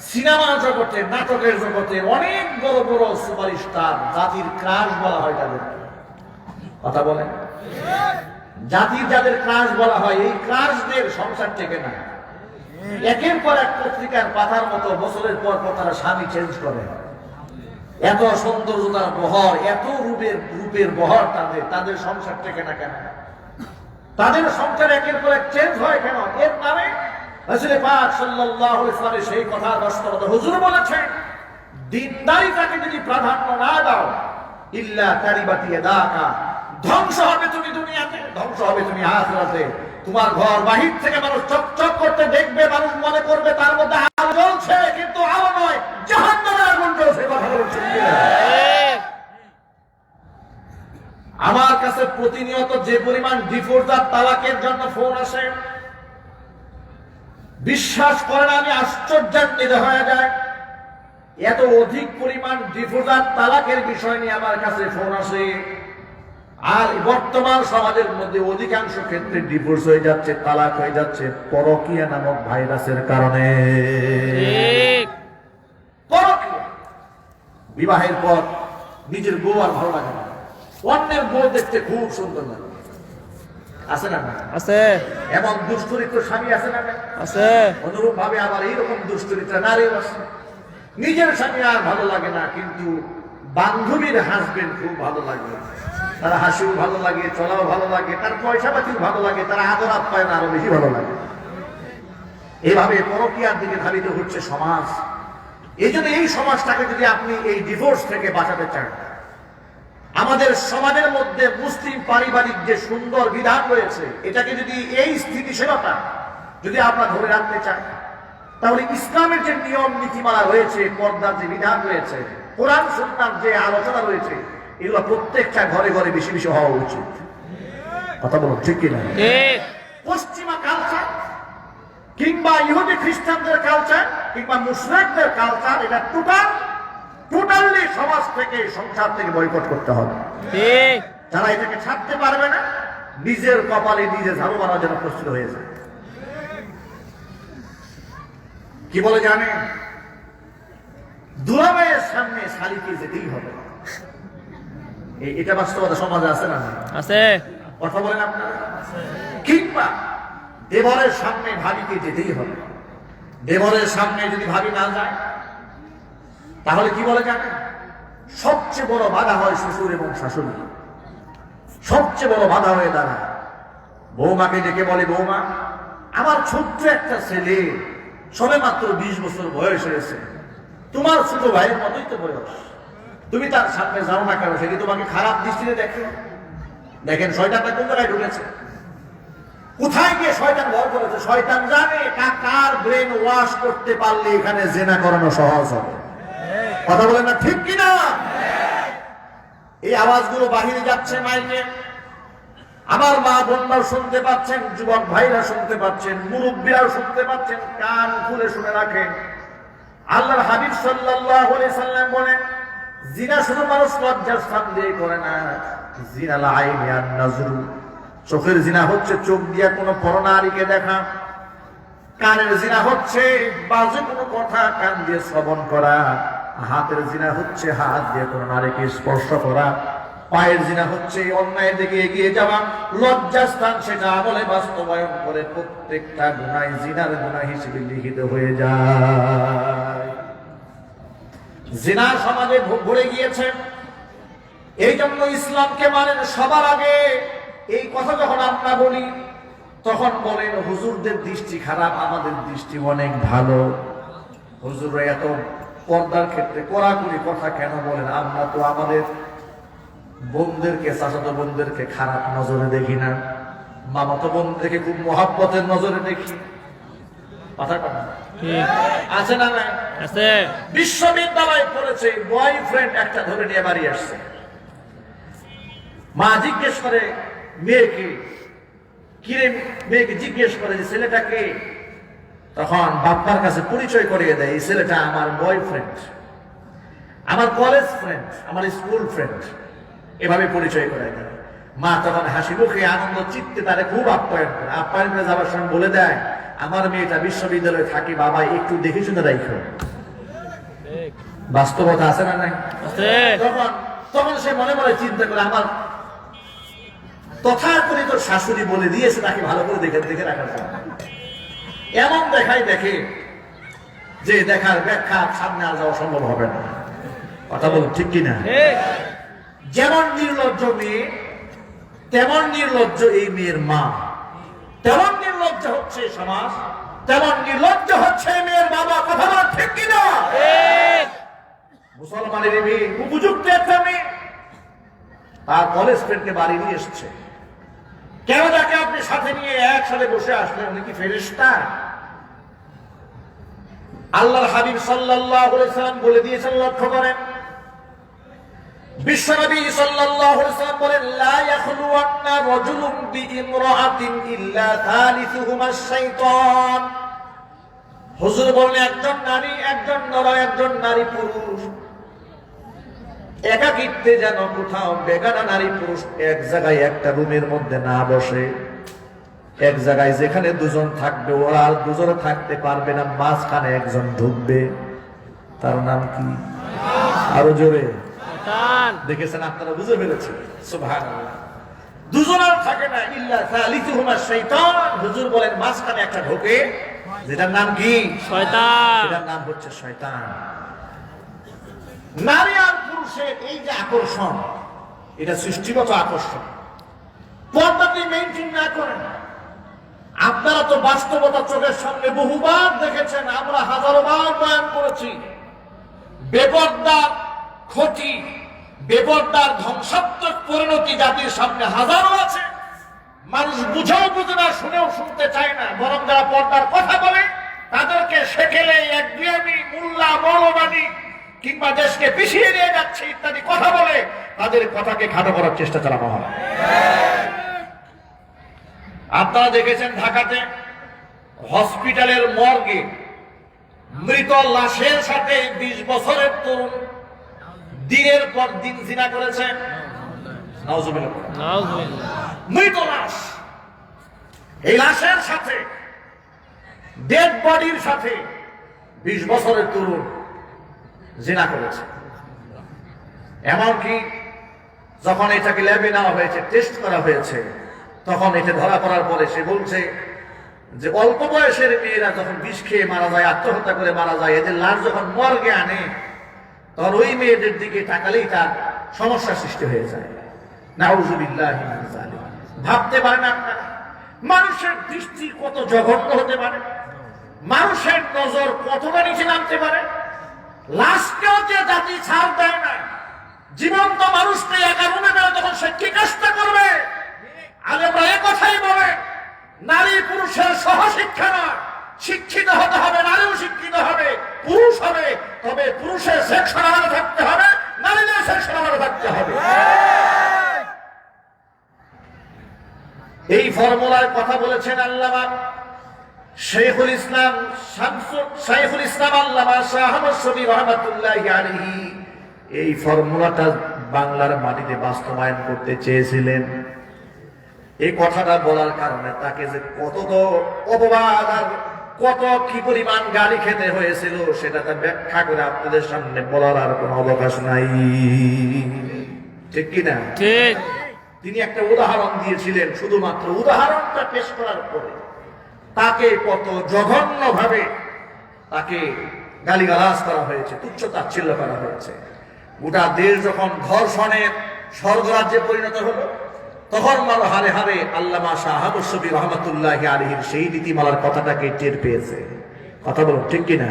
সিনেমা জগতে, নাটকের জগতে অনেক বড় বড় সুপারস্টার, জাতির ক্রাশ বলা হয় তাদের। কথা বলেন, জাতির যাদের ক্রাশ বলা হয়, এই ক্রাশদের সংসার থেকে না, একের পর এক পত্রিকার পাতার মতো বছরের পর পর তারা স্বামী চেঞ্জ করে। এত সৌন্দর্যতার বহর, এত রূপের বহর তাদের সংসার থেকে না কেন? তাদের সংসার একের পর এক চেঞ্জ হয় কেন? এর নামে রাসূল পাক সাল্লাল্লাহু আলাইহি ওয়াসাল্লাম সেই কথার বাস্তবতা হুজুর বলেছেন, দিনদারিতাকে যদি প্রাধান্য না দাও, ইল্লা তারিবাতি ইয়াদাকা, ধ্বংস হবে তুমি দুনিয়াতে, ধ্বংস হবে তুমি আখিরাতে। তোমার ঘর বাহির থেকে মানুষ চকচক করতে দেখবে, মানুষ মনে করবে তার মধ্যে আলো জ্বলছে, কিন্তু আলো নয়, জাহান্নামের আগুন জ্বলছে। কথা বলছেন কিনা? আমার কাছে প্রতিনিয়ত যে পরিমাণ ডিভোর্স আর তালাকের জন্য ফোন আসে, বিশ্বাস করেন আমি আশ্চর্যান্বিত হয়ে যায়। এত অধিক পরিমাণ ডিভোর্স আর তালাকের বিষয় নিয়ে আমার কাছে ফোন আসে। আর বর্তমান সমাজের মধ্যে অধিকাংশ ক্ষেত্রে ডিভোর্স হয়ে যাচ্ছে, তালাক হয়ে যাচ্ছে পরকীয়া নামক ভাইরাসের কারণে। পরকীয়া, বিবাহের পর নিজের বউ আর ভালো লাগে না, অন্যের বউ দেখতে খুব সুন্দর লাগে। আছে না? আছে। এমন দুশ্চরিত্র স্বামী আছে না? আছে। অনুরূপ ভাবে আবার এইরকম দুশ্চরিত্র নারীও আছে। নিজের স্বামী আর ভালো লাগে না, কিন্তু বান্ধবীর হাজবেন্ড খুব ভালো লাগে। তার হাসিও ভালো লাগে, চলাও ভালো লাগে, তার পয়সা পাতিও ভালো লাগে, তার আদর আপ্যায়ন আরো বেশি ভালো লাগে। এভাবে পরকীয়ার দিকে ধাবিত হচ্ছে সমাজ। এই জন্য এই সমাজটাকে যদি আপনি এই ডিভোর্স থেকে বাঁচাতে চান, আমাদের সমাজের মধ্যে মুসলিম পারিবারিক যে সুন্দর বিধান রয়েছে, এটাকে যদি এই স্থিতিশীলতা যদি আপনারা ধরে রাখতে চান, তাহলে ইসলামের যে নিয়ম নীতিমালা রয়েছে, পর্দার যে বিধান রয়েছে, কোরআন সুন্নাহর যে আলোচনা রয়েছে, এগুলো প্রত্যেকটা ঘরে ঘরে বেশি বেশি হওয়া উচিত। কথা বলুন ঠিক কিনা? পশ্চিমা কালচার কিংবা ইহুদি খ্রিস্টানদের কালচার কিংবা মুসলিমদের কালচার, এটা টোটালি সমাজ থেকে, সংসার থেকে বয়কট করতে হবে। যারা এটাকে ছাড়তে পারবে না, নিজের কপালে নিজে ঝাড়ু মারার জন্য প্রস্তুত হয়ে যায়। কি বলে জানেন? দুলাভাইয়ের সামনে শালিকে যেতেই হবে। এটা বাস্তবতা সমাজে আছে না? আছে। কথা বলেন আপনারা? কিংবা দেবরের সামনে ভাবিকে যেতেই হবে। দেবরের সামনে যদি ভাবি না যায়, তাহলে কি বলে জানেন? সবচেয়ে বড় বাধা হয় শ্বশুর এবং শাশুড়ি। সবচেয়ে বড় বাধা হয়ে দাঁড়ায়। বৌমাকে ডেকে বলে, বৌমা, আমার ছোট্ট একটা ছেলে, সবে মাত্র 20 বছর বয়স হয়েছে, তোমার ছোট ভাইয়ের মতোই তো বয়স, তুমি তার সামনে যাও না কেন? সে কি তোমাকে খারাপ দৃষ্টিতে দেখে? দেখেন শয়তানটা কোন জায়গায় ঢুকেছে, কোথায় গিয়ে শয়তান ভর করেছে। শয়তান জানে কার ব্রেন ওয়াশ করতে পারলে এখানে জেনা করানো সহজ হবে। কথা বলেন না ঠিক কিনা? এই আওয়াজগুলো বাহিরে যাচ্ছে মাইকে, আমার মা বোনরাও শুনতে পাচ্ছেন, যুবক ভাইরা শুনতে পাচ্ছেন, মুরব্বীরাও শুনতে পাচ্ছেন, কান খুলে শুনে রাখেন। আল্লাহর হাবিব সাল্লাল্লাহু আলাইহি সাল্লাম বলেন, জিনা শুধু মানুষ লজ্জার স্থান দিয়ে করে না, জিনা লাইনি আন নাজরু, চোখের জিনা হচ্ছে চোখ দিয়া কোনো পরনারীকে দেখা, কানের জিনা হচ্ছে বাজে কোনো কথা কান দিয়ে শ্রবণ করা, হাতের জিনা হচ্ছে হাত দিয়ে কোনো নারীকে স্পর্শ করা, পায়ের জিনা হচ্ছে অন্যায়ের দিকে এগিয়ে যাওয়া, লজ্জাস্থান সেটা আমলে বাস্তবায়ন করে প্রত্যেকটা গুনাহ জিনার গুনাহ হিসেবে লিখিত হয়ে যায়। জিনা সমাজে ভরে গিয়েছে। এই জন্য ইসলামকে মানেন সবার আগে। এই কথা যখন আমরা বলি, তখন বলেন হুজুরদের দৃষ্টি খারাপ, আমাদের দৃষ্টি অনেক ভালো। হুজুররা এত পর্দার ক্ষেত্রে কড়াকড়ি কথা কেন বলেন? আমরা তো আমাদের বোনদেরকে, চাচাতো বোনদেরকে খারাপ নজরে দেখি না, মামাতো বোনদেরকে খুব মহাব্বতের নজরে দেখি। আছে না না? আছে। বিশ্ববিদ্যালয়ে পড়েছে, বয়ফ্রেন্ড একটা ধরে নিয়ে বাড়ি আসছে। মা জিজ্ঞেস করে মেয়েকে, কিরে, মেয়েকে জিজ্ঞেস করে যে ছেলেটাকে, তখন বাপ্পার কাছে পরিচয় করিয়ে দেয়, এই ছেলেটা আমার বয়ফ্রেন্ড, আমার কলেজ ফ্রেন্ড, আমার স্কুল ফ্রেন্ড, এভাবে পরিচয় করে দেয়। মা তখন হাসি মুখে আনন্দ চিত্তে তারে খুব আপ্যায়ন করে। আপ্যায়ন করে যাবার সময় বলে দেয়, আমার মেয়েটা বিশ্ববিদ্যালয়ে থাকি, বাবা একটু দেখে শুনে রাখো। বাস্তবতা আছে না নাই? তখন তখন সে মনে মনে চিন্তা করে, আমার তথাকথিত শাশুড়ি বলে দিয়েছে তাকে ভালো করে দেখে দেখে রাখার জন্য। এমন দেখে যে দেখার ব্যাখ্যা সামনে আর যাওয়া সম্ভব হবে না। কথা বলুন ঠিক কিনা? যেমন নির্লজ্জ মেয়ে, তেমন নির্লজ্জ এই মেয়ের মা, তেমন নির্লজ্জ হচ্ছে সমাজ, তেমন নির্লজ্জ হচ্ছে মেয়ের বাবা। কথা বলুন ঠিক কিনা? মুসলমানের মেয়ে, উপযুক্ত একটা মেয়ে, তার কলেজ ফ্রেন্ডকে বাড়ি নিয়ে এসছে। কেন তাকে আপনি সাথে নিয়ে একসাথে বসে আসলেন? উনি কি ফেরেশতা? আল্লাহর হাবিব সাল্লাল্লাহু আলাইহি সাল্লাম বলে দিয়েছেন, লক্ষ্য করেন, বিশ্বনবী সাল্লাল্লাহু আলাইহি সাল্লাম বলেন, লা ইয়াখলুওয়ান্না রাজুলুন বিইমরাআতিন ইল্লা থালিসুহুমা শাইতান। হুজুর বলেন, একজন নারী, একজন নর, একজন নারী পুরুষ একাকিত্বে যেন কোথাও বেগানা নারী পুরুষ এক জায়গায় একটা রুমের মধ্যে না বসে। এক জায়গায় যেখানে দুজন থাকবে, ওরা আর দুজনে থাকতে পারবে না, মাঝখানে একজন ঢুকবে। তার নাম কি? আরো জোরে দেখেছেন আপনারা, বুঝে ফেলেছেন? সুবহানাল্লাহ। দুজন আর থাকে না, ইল্লা সালিসুহুমা শাইতান। হুজুর বলেন, মাঝখানে একটা ঢোকে, যেটার নাম কি? শয়তান। এটার নাম হচ্ছে শয়তান। নারী আর পুরুষের এই যে আকর্ষণ, এটা সৃষ্টিগত আকর্ষণ, পর্দাটি মেইনটেইন না করেন। আপনারা তো বাস্তবতা চোখের সামনে বহুবার দেখেছেন, আমরা হাজারো বার বয়ান করেছি। বেপর্দার ক্ষতি, বেপর্দার ধ্বংসাত্মক পরিণতি জাতির সামনে হাজারো আছে। মানুষ বুঝেও বুঝে না, শুনেও শুনতে চায় না, বরং যারা পর্দার কথা বলে তাদেরকে সেকেলে একগুঁয়েমি, মোল্লা, মৌলবাদী কিংবা দেশকে পিছিয়ে নিয়ে যাচ্ছে ইত্যাদি কথা বলে তাদের কথাকে খাটো করার চেষ্টা চালানো হয়। আপনারা দেখেছেন ঢাকাতে হসপিটালের মর্গে মৃত লাশের সাথে 20 বছরের তরুণ দিনের পর দিন জিনা করেছে। মৃত লাশ, এই লাশের সাথে, ডেড বডির সাথে 20 বছরের তরুণ জিনা করেছে। এমনকি যখন এটাকে ল্যাবে নেওয়া হয়েছে, টেস্ট করা হয়েছে, তখন এটা ধরা পড়ার পরে সে বলছে যে অল্প বয়সের মেয়েরা যখন বিষ খেয়ে মারা যায়, আত্মহত্যা করে মারা যায়, এদের লাশ যখন মর্গে আনে তখন ওই মেয়েদের দিকে তাকালেই তার সমস্যা সৃষ্টি হয়ে যায়। নাউযুবিল্লাহি মিন যালিক। ভাবতে পারেন আপনারা, মানুষের দৃষ্টি কত জঘন্য হতে পারে, মানুষের নজর কতটা নিচে নামতে পারে। লাশকেও যে জাতি ছাড় দেয় না, জীবন্ত মানুষকে একা রুমে নেয়, তখন সে কি কাজটা করবে? আলেমরা এ কথাই বলে, নারী পুরুষের সহশিক্ষা না, শিক্ষিত হতে হবে, নারীও শিক্ষিত হবে, পুরুষ হবে, তবে পুরুষের সেকশন আলাদা থাকতে হবে, নারীদের সেকশন আলাদা থাকতে হবে। এই ফর্মুলার কথা বলেছেন আল্লামা শেখুল ইসলাম আল্লামা শাহ আহমদ শফী রাহমাতুল্লাহি আলাইহি। এই ফর্মুলাটা বাংলার মাটিতে বাস্তবায়ন করতে চেয়েছিলেন। এই কথাটা বলার কারণে তাকে যে কত অপবাদ আর কত কি পরিমাণ গালি খেতে হয়েছিল, সেটা তার ব্যাখ্যা করে আপনাদের সামনে বলার আর কোনো অবকাশ নাই। ঠিক কিনা? ঠিক। তিনি একটা উদাহরণ দিয়েছিলেন, শুধুমাত্র উদাহরণটা পেশ করার পরে তাকে কত জঘন্য ভাবে তাকে গালিগালাজ করা হয়েছে, তুচ্ছ-তাচ্ছিল্য করা হয়েছে। গোটা দেশ যখন ধর্ষণের স্বর্গরাজ্যে পরিণত হলো, তখন হারে হারে আল্লামা শাহ আহমদ শফী রাহমাতুল্লাহি আলাইহির সেই নীতিমালার কথাটাকে টের পেয়েছে। কথা বলুন ঠিক কিনা?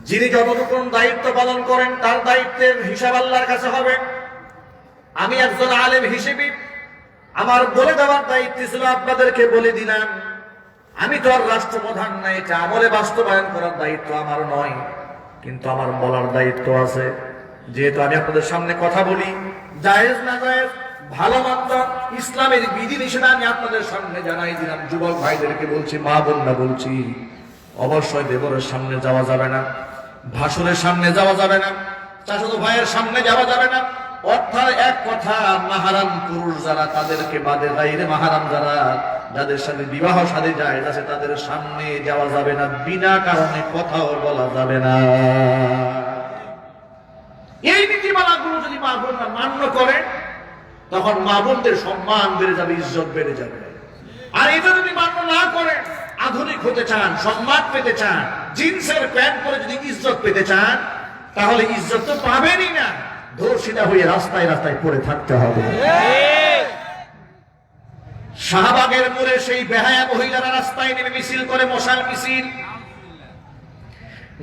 যিনি যতটুকু দায়িত্ব পালন করেন তার দায়িত্বের হিসাব আল্লাহর কাছে হবে। আমি একজন আলেম হিসেবে আমার বলে দেওয়ার দায়িত্ব ছিল, আপনাদেরকে বলে দিলাম। আমি তো আর রাষ্ট্রপ্রধান নাই, এটা আমলে বাস্তবায়ন করার দায়িত্ব আমার নয়, কিন্তু আমার বলার দায়িত্ব আছে। যেহেতু আমি আপনাদের সামনে কথা বলি, জায়েজ না জায়েজ, ভালো মন্দ, ইসলামের বিধি নিষেধ আমি আপনাদের সামনে জানাই দিলাম। যুবক ভাইদেরকে বলছি, মা বোনরা বলছি, অবশ্যই দেবরের সামনে যাওয়া যাবে না, ভাসুরের সামনে যাওয়া যাবে না, চাচাতো ভাইয়ের সামনে যাওয়া যাবে না। অর্থাৎ এক কথা, মাহারাম পুরুষ যারা তাদেরকে বাদে, গায়রে মাহারাম যারা, যাদের সাথে বিবাহ শাদী যায় আছে, তাদের সামনে যাওয়া যাবে না, বিনা কারণে কথাও বলা যাবে না। এই নীতিমালাগুলো যদি মা বোনরা মান্য করে, তখন মা বোনদের সম্মান বেড়ে যাবে, ইজ্জত বেড়ে যাবে। আর এটা যদি মান্য না করে, আধুনিক হতে চান, সম্মান পেতে চান, জিন্সের প্যান্ট পরে যদি ইজ্জত পেতে চান, তাহলে ইজ্জত তো পাবেনই না, ধর্ষিতা হয়ে রাস্তায় রাস্তায় পড়ে থাকতে হবে। শাহবাগের মোড়ে সেই বেহায়া মহিলারা রাস্তায় নেমে মিছিল করে, মশাল মিছিল।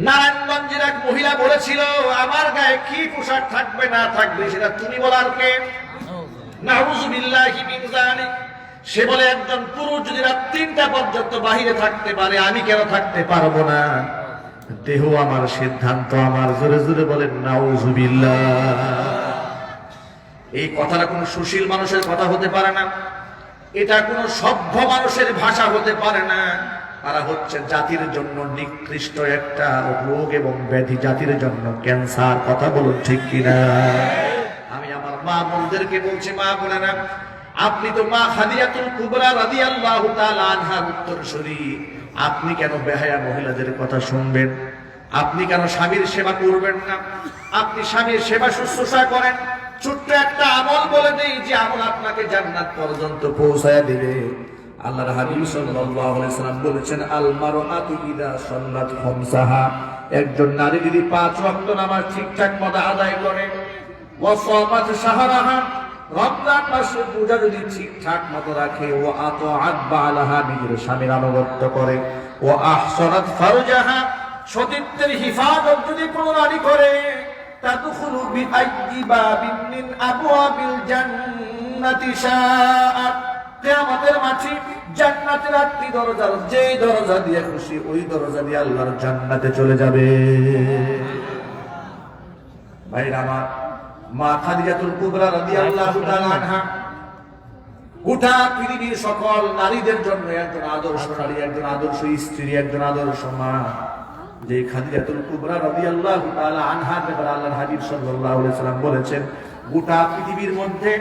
নারায়ণগঞ্জের এক মহিলা বলেছিল, আমার গায়ে কি পোশাক থাকবে না থাকবে সেটা তুমি বলার কে? নাউযুবিল্লাহি মিন যালিক। সে বলে, একজন পুরুষ যদি রাত 3টা পর্যন্ত বাহিরে থাকতে পারে, আমি কেন থাকতে পারবো না? দেহ আমার, সিদ্ধান্ত আমার। জোরে জোরে বলেন নাউযুবিল্লাহ। এই কথাটা কোন সুশীল মানুষের কথা হতে পারে না, এটা কোন সভ্য মানুষের ভাষা হতে পারে না। তারা হচ্ছে জাতির জন্য নিকৃষ্ট একটা রোগ এবং ব্যাধি, জাতির জন্য ক্যান্সার। কথা বলুন ঠিক কিনা? আমি আমার মা বোনদেরকে বলছি, মা বোনেরা, আপনি তো মা খাদিজাতুল কুবরা রাদিয়াল্লাহু তাআলা আনহার উত্তরসূরি। আপনি কেন বেহায়া মহিলাদের কথা শুনবেন? আপনি কেন স্বামীর সেবা করবেন না? আপনি স্বামীর সেবা শুশ্রূষা করেন। ছোট্ট একটা আমল বলে দেই, যে আমল আপনাকে জান্নাত পর্যন্ত পৌঁছায়া দিবে। আল্লাহর হাবিব সাল্লাল্লাহু আলাইহি সাল্লাম বলেছেন, আল মারআতু ইযা সাল্লাত খামসাহা, একজন নারী যদি 5 ওয়াক্ত নামাজ ঠিকঠাক মতো আদায় করে, ওয়া সামাত শাহরাহা, রমজান মাসের পূজা যদি ঠিকঠাক মতো রাখে, ও আতাআত বালাহা, নিজের স্বামীর আনুগত্য করে, ও আহসানাত ফারজাহা, সতীত্বের হিফাজত যদি কোনো নারী করে, তাদখুলু বিআইয়ি বাবিন মিন আবওয়াবিল জান্নাতি শাআত, কিয়ামতের মাঠে জান্নাতের 8টি দরজা, যেই দরজা দিয়ে খুশি ওই দরজা দিয়ে আল্লাহর জান্নাতে চলে যাবে। ভাইরা আমার, মা খাদিজাতুল কুবরা রাদিয়াল্লাহু তাআলা আনহা গোটা পৃথিবীর সকল নারীদের জন্য একজন আদর্শ নারী, একজন আদর্শ স্ত্রী, একজন আদর্শ মা। যে খাদিজাতুল কুবরা রাদিয়াল্লাহু তাআলা আনহার ব্যাপারে আল্লাহর হাবিব সাল্লাল্লাহু আলাইহি সাল্লাম বলেছেন, গোটা পৃথিবীর মধ্যে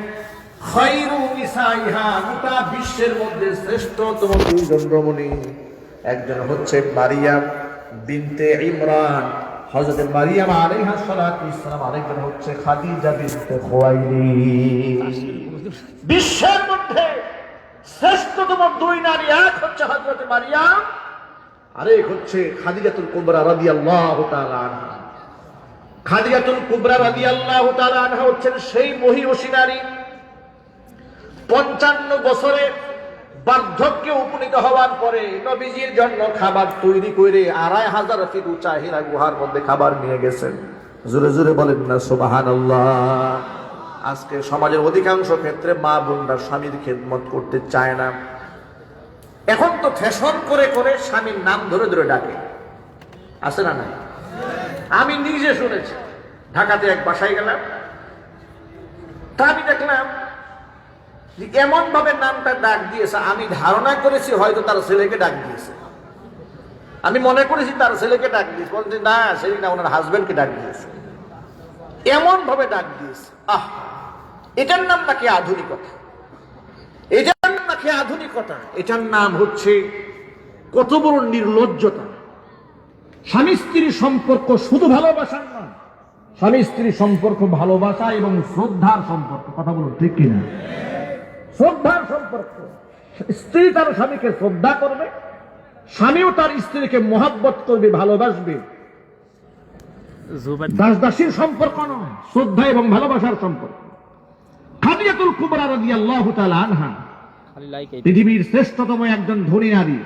খায়রু নিসাইহা, গোটা বিশ্বের মধ্যে শ্রেষ্ঠতম দুইজন রমণী, একজন হচ্ছে মারিয়াম বিনতে ইমরান, হযরত মারিয়াম আলাইহা সালাতু ওয়াসসালাম, আরেকজন হচ্ছে খাদিজা বিনতে খুয়াইলিদ। বিশ্বের মধ্যে শ্রেষ্ঠতম দুই নারী, এক হচ্ছে হযরত মারিয়াম, আরেক হচ্ছে খাদিজাতুল কুবরা রাদিয়াল্লাহু তাআলা আনহা। খাদিজাতুল কুবরা রাদিয়াল্লাহু তাআলা আনহা হচ্ছেন সেই মহিয়সী নারী, 55 বছরে বার্ধক্যে উপনীত হওয়ার পরে নবীজির জন্য খাবার তৈরি করে 2500 ফিট উঁচা হীরা গুহার মধ্যে খাবার নিয়ে গেছেন। জোরে জোরে বলেন না সুবহানাল্লাহ। আজকে সমাজের অধিকাংশ ক্ষেত্রে মা বোনরা স্বামীর খেদমত করতে চায় না। এখন তো ফ্যাশন করে করে স্বামীর নাম ধরে ধরে ডাকে, আছে না নাই? আমি নিজে শুনেছি, ঢাকাতে এক বাসায় গেলাম, তা আমি দেখলাম এমন ভাবে নামটা ডাক দিয়েছে, আমি ধারণা করেছি হয়তো তার ছেলেকে ডাক দিয়েছে। আমি মনে করেছি তার ছেলেকে ডাক দিয়েছে, বলছি না, সেই না, ওনার হাজবেন্ডকে ডাক দিয়েছে। এমন ভাবে ডাক দিয়েছে, এটার নাম নাকি আধুনিকতা, এটার নাম নাকি আধুনিকতা, এটার নাম হচ্ছে কত বড় নির্লজ্জতা। স্বামী স্ত্রীর সম্পর্ক শুধু ভালোবাসার নয়, স্বামী স্ত্রীর সম্পর্ক ভালোবাসা এবং শ্রদ্ধার সম্পর্ক। কথা বলুন ঠিক কিনা? শ্রদ্ধার সম্পর্ক। স্ত্রী তার স্বামীকে শ্রদ্ধা করবে, স্বামীও তার স্ত্রীকে মহব্বত করবে, ভালোবাসবে। দাস দাসীর সম্পর্ক নয়, শ্রদ্ধা এবং ভালোবাসার সম্পর্ক। খাদিজাতুল কুবরা রাদিয়াল্লাহু তাআলা আনহা পৃথিবীর শ্রেষ্ঠতম একজন ধনী নারী,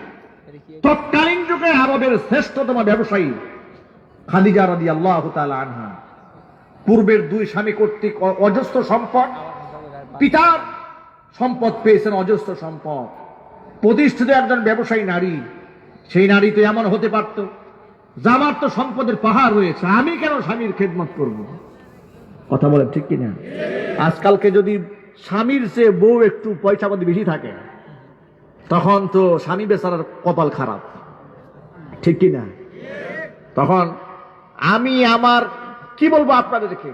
তৎকালীন যুগে আরবের শ্রেষ্ঠতম ব্যবসায়ী। খাদিজা রাদিয়াল্লাহু তাআলা আনহা পূর্বের দুই স্বামী কর্তৃক অজস্র সম্পদ, পিতার সম্পদ পেয়েছেন অজস্র সম্পদ, প্রতিষ্ঠিত একজন ব্যবসায়ী নারী। সেই নারী তো এমন হতে পারত যে আমার তো সম্পদের পাহাড় রয়েছে, আমি কেন স্বামীর খেদমত করব? কথা বলেন ঠিক কিনা? আজকালকে যদি স্বামীর চেয়ে বউ একটু পয়সা পাতি বেশি থাকে, তখন তো স্বামী বেচারার কপাল খারাপ, ঠিক কিনা? তখন আমি আমার কি বলবো আপনাদেরকে,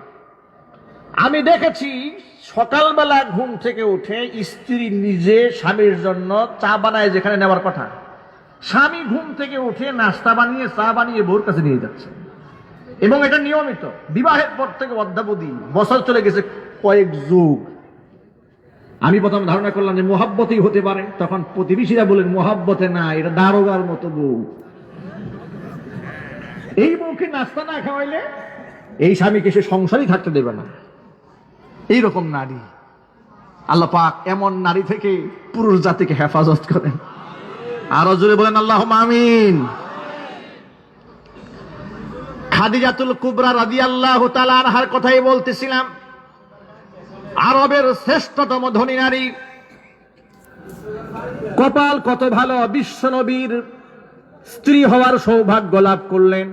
আমি দেখেছি সকালবেলা ঘুম থেকে উঠে স্ত্রী নিজে স্বামীর জন্য চা বানায়, যেখানে নেওয়ার কথা স্বামী ঘুম থেকে উঠে নাস্তা বানিয়ে চা বানিয়ে বউর কাছে নিয়ে যাচ্ছে, এবং এটা নিয়মিত বিবাহের পর থেকে অদ্যাবধি, বছর চলে গেছে কয়েক যুগ। আমি প্রথম ধারণা করলাম যে মোহাব্বতেই হতে পারে, তখন প্রতিবেশীরা বলেন মোহাব্বতে না, এটা দারোগার মতো বউ। এই বউকে নাস্তা না খাওয়াইলে এই স্বামীকে সে সংসারই থাকতে দেবে না। এইরকম নারী, আল্লাহ পাক এমন নারী থেকে পুরুষ জাতিকে হেফাজত করেন। আরো জোরে বলেন আল্লাহুম্মা আমিন। খাদিজাতুল কুবরা রাদিয়াল্লাহু তাআলা আনহার কথাই বলতেছিলাম। আরবের শ্রেষ্ঠতম ধনী নারী, কপাল কত ভালো, বিশ্ব নবীর স্ত্রী হওয়ার সৌভাগ্য লাভ করলেন।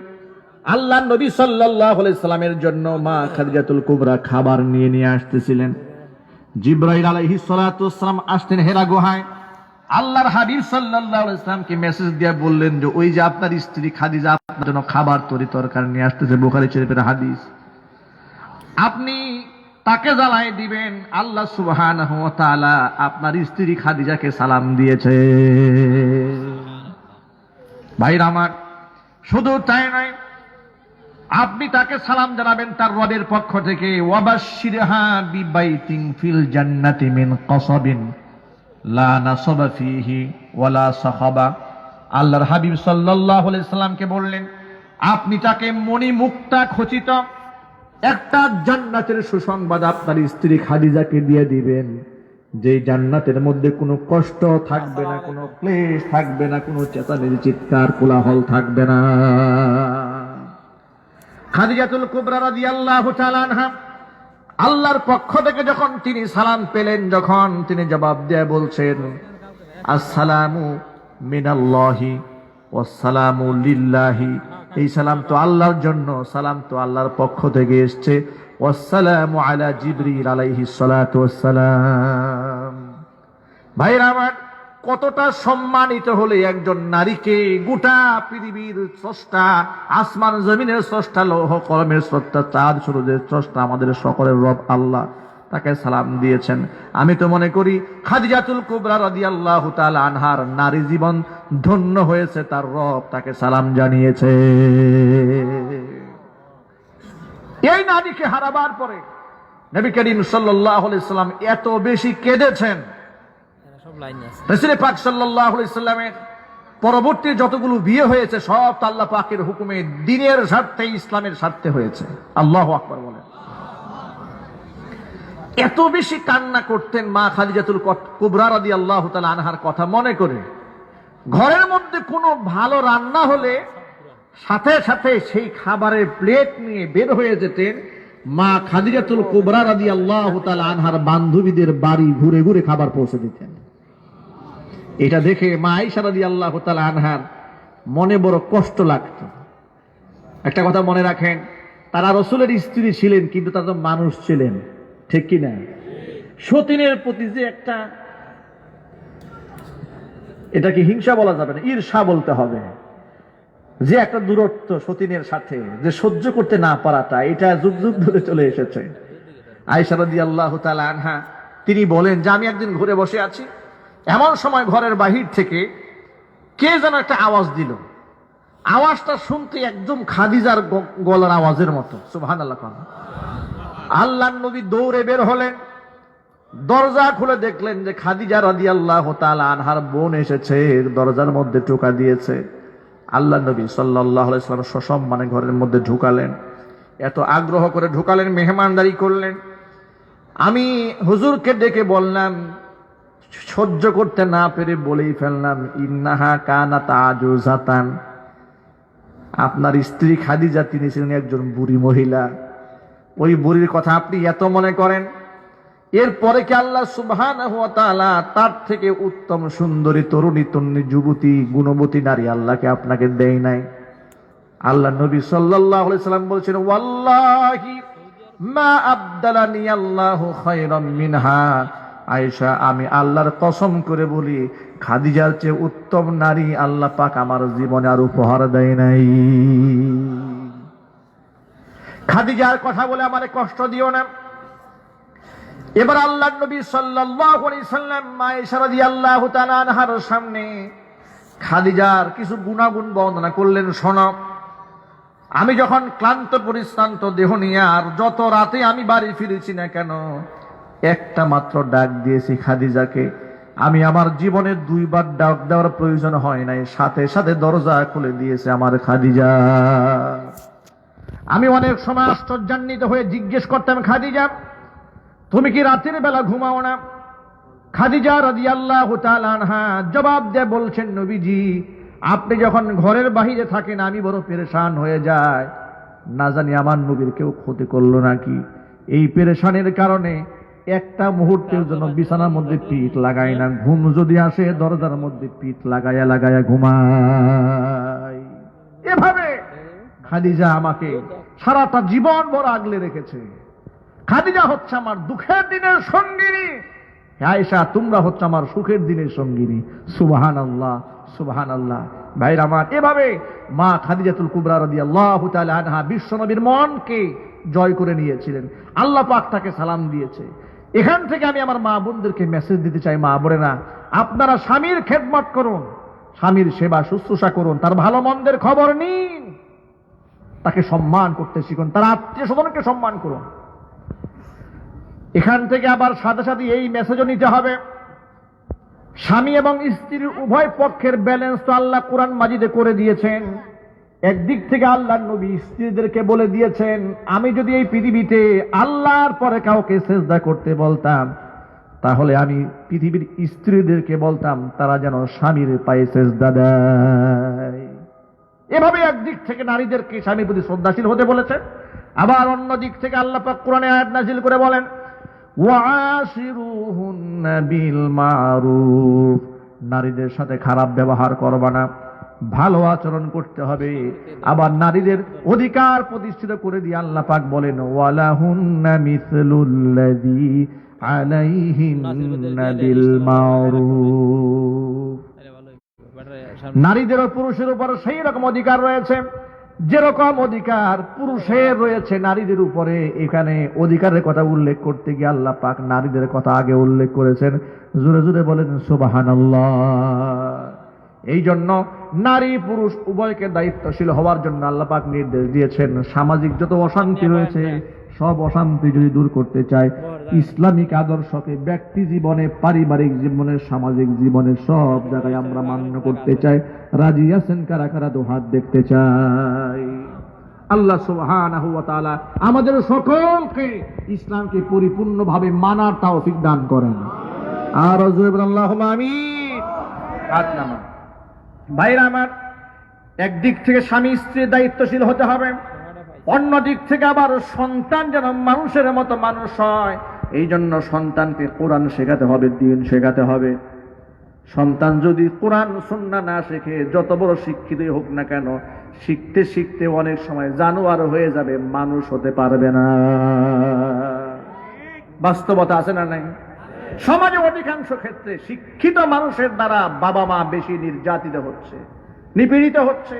আল্লাহ নবী সাল্লাল্লাহু আলাইহি সাল্লামের জন্য মা খাদিজাতুল কুবরা খাবার নিয়ে আসতেছিলেন। জিবরাইল আলাইহিস সালাতু ওয়াস সালাম আসতেন হেরা গুহায়। আল্লাহর হাবিব সাল্লাল্লাহু আলাইহি সাল্লামকে মেসেজ দিয়ে বললেন যে ওই যে আপনার স্ত্রী খাদিজা আপনার জন্য খাবার তরকারি নিয়ে আসতেছে, বুখারী শরীফের হাদিস, আপনি তাকে জ্বালায় দিবেন। আল্লাহ সুবহানাহু ওয়া তাআলা আপনার স্ত্রী খাদিজাকে সালাম দিয়েছে। ভাইরা আমার, শুধু তাই নয়, আপনি তাকে সালাম জানাবেন তার রবের পক্ষ থেকে। ওয়াবাশশিরহা বিবাইতিন ফিল জান্নাতি মিন কসাবিন লা নাসাবা ফিহি ওয়ালা সাখাবা। আল্লাহর হাবিব সাল্লাল্লাহু আলাইহি সাল্লামকে বললেন, আপনি তাকে মণিমুক্তা খচিত একটা জান্নাতের সুসংবাদ আপনার স্ত্রী খাদিজাকে দিয়ে দিবেন, যে জান্নাতের মধ্যে কোনো কষ্ট থাকবে না, কোনো ক্লেশ থাকবে না, কোনো চেঁচামেচি চিৎকার কোলাহল থাকবে না। খাদিজাতুল কুবরা রাদিয়াল্লাহু তাআলা আনহা আল্লাহর পক্ষ থেকে যখন তিনি সালাম পেলেন, যখন তিনি জবাব দিয়ে বলছেন আসসালামু মিনাল্লাহি ওয়াসসালামু লিল্লাহি, এই সালাম তো আল্লাহর জন্য, সালাম তো আল্লাহর পক্ষ থেকে এসেছে। ওয়াসসালামু আলা জিবরিল আলাইহিস সালাতু ওয়াসসালাম। ভাইরা আমার, কতটা সম্মানিত হলে একজন নারীকে গোটা পৃথিবীর স্রষ্টা, আসমান জমিনের স্রষ্টা, লৌহ কলমের স্রষ্টা, চাঁদ সূর্যের স্রষ্টা, আমাদের সকলের রব আল্লাহ তাকে সালাম দিয়েছেন। আমি তো মনে করি খাদিজাতুল কুবরা রাদিয়াল্লাহু তাআলা আনহার নারী জীবন ধন্য হয়েছে, তার রব তাকে সালাম জানিয়েছে। এই নারীকে হারাবার পরে নবী করিম সাল্লাল্লাহু আলাইহি সাল্লাম এত বেশি কেঁদেছেন। রাসূল পাক সাল্লাল্লাহু আলাইহি সাল্লামের পরবর্তী যতগুলো বিয়ে হয়েছে সব আল্লাহ পাকের হুকুমে, দ্বীনের স্বার্থে, ইসলামের স্বার্থে হয়েছে। আল্লাহু আকবার বলেন। এত বেশি কান্না করতেন মা খাদিজাতুল কুবরা রাদিয়াল্লাহু তাআলা আনহার কথা মনে করে। ঘরের মধ্যে কোনো ভালো রান্না হলে সাথে সাথে সেই খাবারের প্লেট নিয়ে বের হয়ে যেতেন। মা খাদিজাতুল কুবরা রাদিয়াল্লাহু তাআলা আনহার বান্ধবীদের বাড়ি ঘুরে ঘুরে খাবার পৌঁছে দিতেন। এটা দেখে মা আয়েশা রাদিয়াল্লাহু তাআলা আনহার মনে বড় কষ্ট লাগতো। একটা কথা মনে রাখেন, তারা রাসূলের স্ত্রী ছিলেন, কিন্তু তারা তো মানুষ ছিলেন, ঠিক কি না? সতীনের প্রতি যে একটা, এটাকে হিংসা বলা যাবে না, ঈর্ষা বলতে হবে, যে একটা দূরত্ব সতীনের সাথে যে সহ্য করতে না পারাটা, এটা যুগ যুগ ধরে চলে এসেছে। আয়েশা রাদিয়াল্লাহু তাআলা আনহা তিনি বলেন যে আমি একদিন ঘুরে বসে আছি, এমন সময় ঘরের বাহির থেকে কে যেন একটা আওয়াজ দিল। আওয়াজটা শুনতে একদম খাদিজার গলার আওয়াজের মতো। সুবহানাল্লাহ। আল্লাহর নবী দৌড়ে বের হলেন, দরজা খুলে দেখলেন যে খাদিজা রাদিয়াল্লাহু তাআলা আনহার বোন এসেছে, দরজার মধ্যে টোকা দিয়েছে। আল্লাহ নবী সাল্লাল্লাহু আলাইহি ওয়াসাল্লাম সসম্মানে ঘরের মধ্যে ঢুকালেন, এত আগ্রহ করে ঢুকালেন, মেহমানদারি করলেন। আমি হুজুরকে ডেকে বললাম, সহ্য করতে না পেরে বলেই ফেললাম, ইন্নাহা কানাত আজুজাতান, আপনার স্ত্রী খাদিজা তিনি ছিলেন একজন বুড়ি মহিলা, ওই বুড়ির কথা আপনি এত মনে করেন, এরপরে কি আল্লাহ সুবহানাহু ওয়া তাআলা তার থেকে উত্তম সুন্দরী তরুণী তরুণী যুবতী গুণবতী নারী আল্লাহকে আপনাকে দেয় নাই? আল্লাহ নবী সাল্লাল্লাহু আলাইহি সাল্লাম বলেছেন, ওয়াল্লাহি মা আবদালানি আল্লাহু খায়রাম মিনহা। আয়েশা, আমি আল্লাহর কসম করে বলি, খাদিজার চেয়ে উত্তম নারী আল্লাহ পাক আমার জীবনে আর উপহার দেয় নাই। খাদিজার কথা বলে আমারে কষ্ট দিও না। এবার আল্লাহর নবী সাল্লাল্লাহু আলাইহি সাল্লাম আয়েশা রাদিয়াল্লাহু তাআলা আনহার সামনে খাদিজার কিছু গুণাগুণ বর্ণনা করলেন। শোনো, আমি যখন ক্লান্ত পরিশ্রান্ত দেহ নিয়ে আর যত রাতে আমি বাড়ি ফিরেছি না কেন, একটা মাত্র ডাক দিয়েছি খাদিজাকে। আমি আমার জীবনে দুইবার ডাক দেওয়ার প্রয়োজন হয় নাই, সাথে সাথে দরজা খুলে দিয়েছে আমার খাদিজা। আমি অনেক সময় আশ্চর্যান্বিত হয়ে জিজ্ঞেস করতাম, খাদিজা তুমি কি রাতের বেলা ঘুমাও না? খাদিজা রাদিয়াল্লাহু তাআলা আনহা জবাব দিয়ে বলছেন, নবীজি আপনি যখন ঘরের বাহিরে থাকেন আমি বড় পেরেশান হয়ে যাই, না জানি আমার নবীর কেউ ক্ষতি করলো নাকি। এই পেরেশানের কারণে একটা মুহূর্তের জন্য বিছানার মধ্যে পিঠ লাগাই না, ঘুম যদি আসে দরজার মধ্যে পিঠ লাগায়া লাগায়া ঘুমাই। এভাবে খাদিজা আমাকে সারাটা জীবন ভর আগলে রেখেছে। খাদিজা হচ্ছে আমার দুঃখের দিনের সঙ্গিনী, আয়েশা তোমরা হচ্ছে আমার সুখের দিনের সঙ্গিনী। সুবহানাল্লাহ, সুবহানাল্লাহ। ভাইরা আমার, এভাবে মা খাদিজাতুল কুবরা রাদিয়াল্লাহু তাআলা আনহা বিশ্বনবীর মনকে জয় করে নিয়েছিলেন। আল্লাহ পাক তাকে সালাম দিয়েছে। এখান থেকে আমি আমার মা বোনদেরকে মেসেজ দিতে চাই, মা বোনেরা আপনারা স্বামীর খেদমত করুন, স্বামীর সেবা শুশ্রূষা করুন, তার ভালো মন্দের খবর নিন, তাকে সম্মান করতে শিখুন, তার আত্মীয় স্বজনকে সম্মান করুন। এখান থেকে আবার সাথে সাথে এই মেসেজও নিতে হবে, স্বামী এবং স্ত্রীর উভয় পক্ষের ব্যালেন্স তো আল্লাহ কোরআন মাজিদে করে দিয়েছেন। একদিক থেকে আল্লাহর নবী স্ত্রীদেরকে বলে দিয়েছেন, আমি যদি এই পৃথিবীতে আল্লাহর পরে কাউকে সেজদা করতে বলতাম, তাহলে আমি পৃথিবীর স্ত্রীদেরকে বলতাম তারা যেন স্বামীর পায়ে সেজদা দেয়। এভাবে একদিক থেকে নারীদেরকে স্বামীর প্রতি শ্রদ্ধাশীল হতে বলেছেন, আবার অন্য দিক থেকে আল্লাহ পাক কোরআনে আয়াত নাযিল করে বলেন, ওয়াশিরুহুন্না বিল মারুফ, নারীদের সাথে খারাপ ব্যবহার করবা না, ভালো আচরণ করতে হবে। আবার নারীদের অধিকার প্রতিষ্ঠিত করে দিয়ে আল্লাহ পাক বলেন, ওয়ালাহুন্না মিসলুল্লাযী আলাইহিন্না বিল মারুফ, নারীদের ও পুরুষের উপর সেই রকম অধিকার রয়েছে যেরকম অধিকার পুরুষের রয়েছে নারীদের উপরে। এখানে অধিকারের কথা উল্লেখ করতে গিয়ে আল্লাহ পাক নারীদের কথা আগে উল্লেখ করেছেন। জোরে জোরে বলেন সুবহানাল্লাহ। এই জন্য নারী পুরুষ উভয়কে দায়িত্বশীল হওয়ার জন্য আল্লাহ পাক নির্দেশ দিয়েছেন। সামাজিক যত অশান্তি রয়েছে সব অশান্তি যদি দূর করতে চায়, ইসলামিক আদর্শকে ব্যক্তি জীবনে, পারিবারিক জীবনে, সামাজিক জীবনে সব জায়গায় আমরা মান্য করতে চাই। রাজি আছেন কারা কারা? দু হাত দেখতে চাই। আল্লাহ সুবহানাহু ওয়া তাআলা আমাদের সকলকে ইসলামকে পরিপূর্ণভাবে মানার তৌফিক দান করেন। আর আল্লাহুম্মা আমিন। হাত নামান। ভাইরা আমার, একদিক থেকে স্বামী স্ত্রীর দায়িত্বশীল হতে হবে, অন্য দিক থেকে আবার সন্তান যেন মানুষের মতো মানুষ হয়, এই জন্য সন্তানকে কোরআন শেখাতে হবে, দ্বীন শেখাতে হবে। সন্তান যদি কোরআন সুন্নাহ না শেখে, যত বড় শিক্ষিতই হোক না কেন, শিখতে শিখতে অনেক সময় জানোয়ার হয়ে যাবে, মানুষ হতে পারবে না। বাস্তবতা আছে না নাই? সমাজে অধিকাংশ ক্ষেত্রে শিক্ষিত মানুষের দ্বারা বাবা মা বেশি নির্যাতিত হচ্ছে, নিপীড়িত হচ্ছে।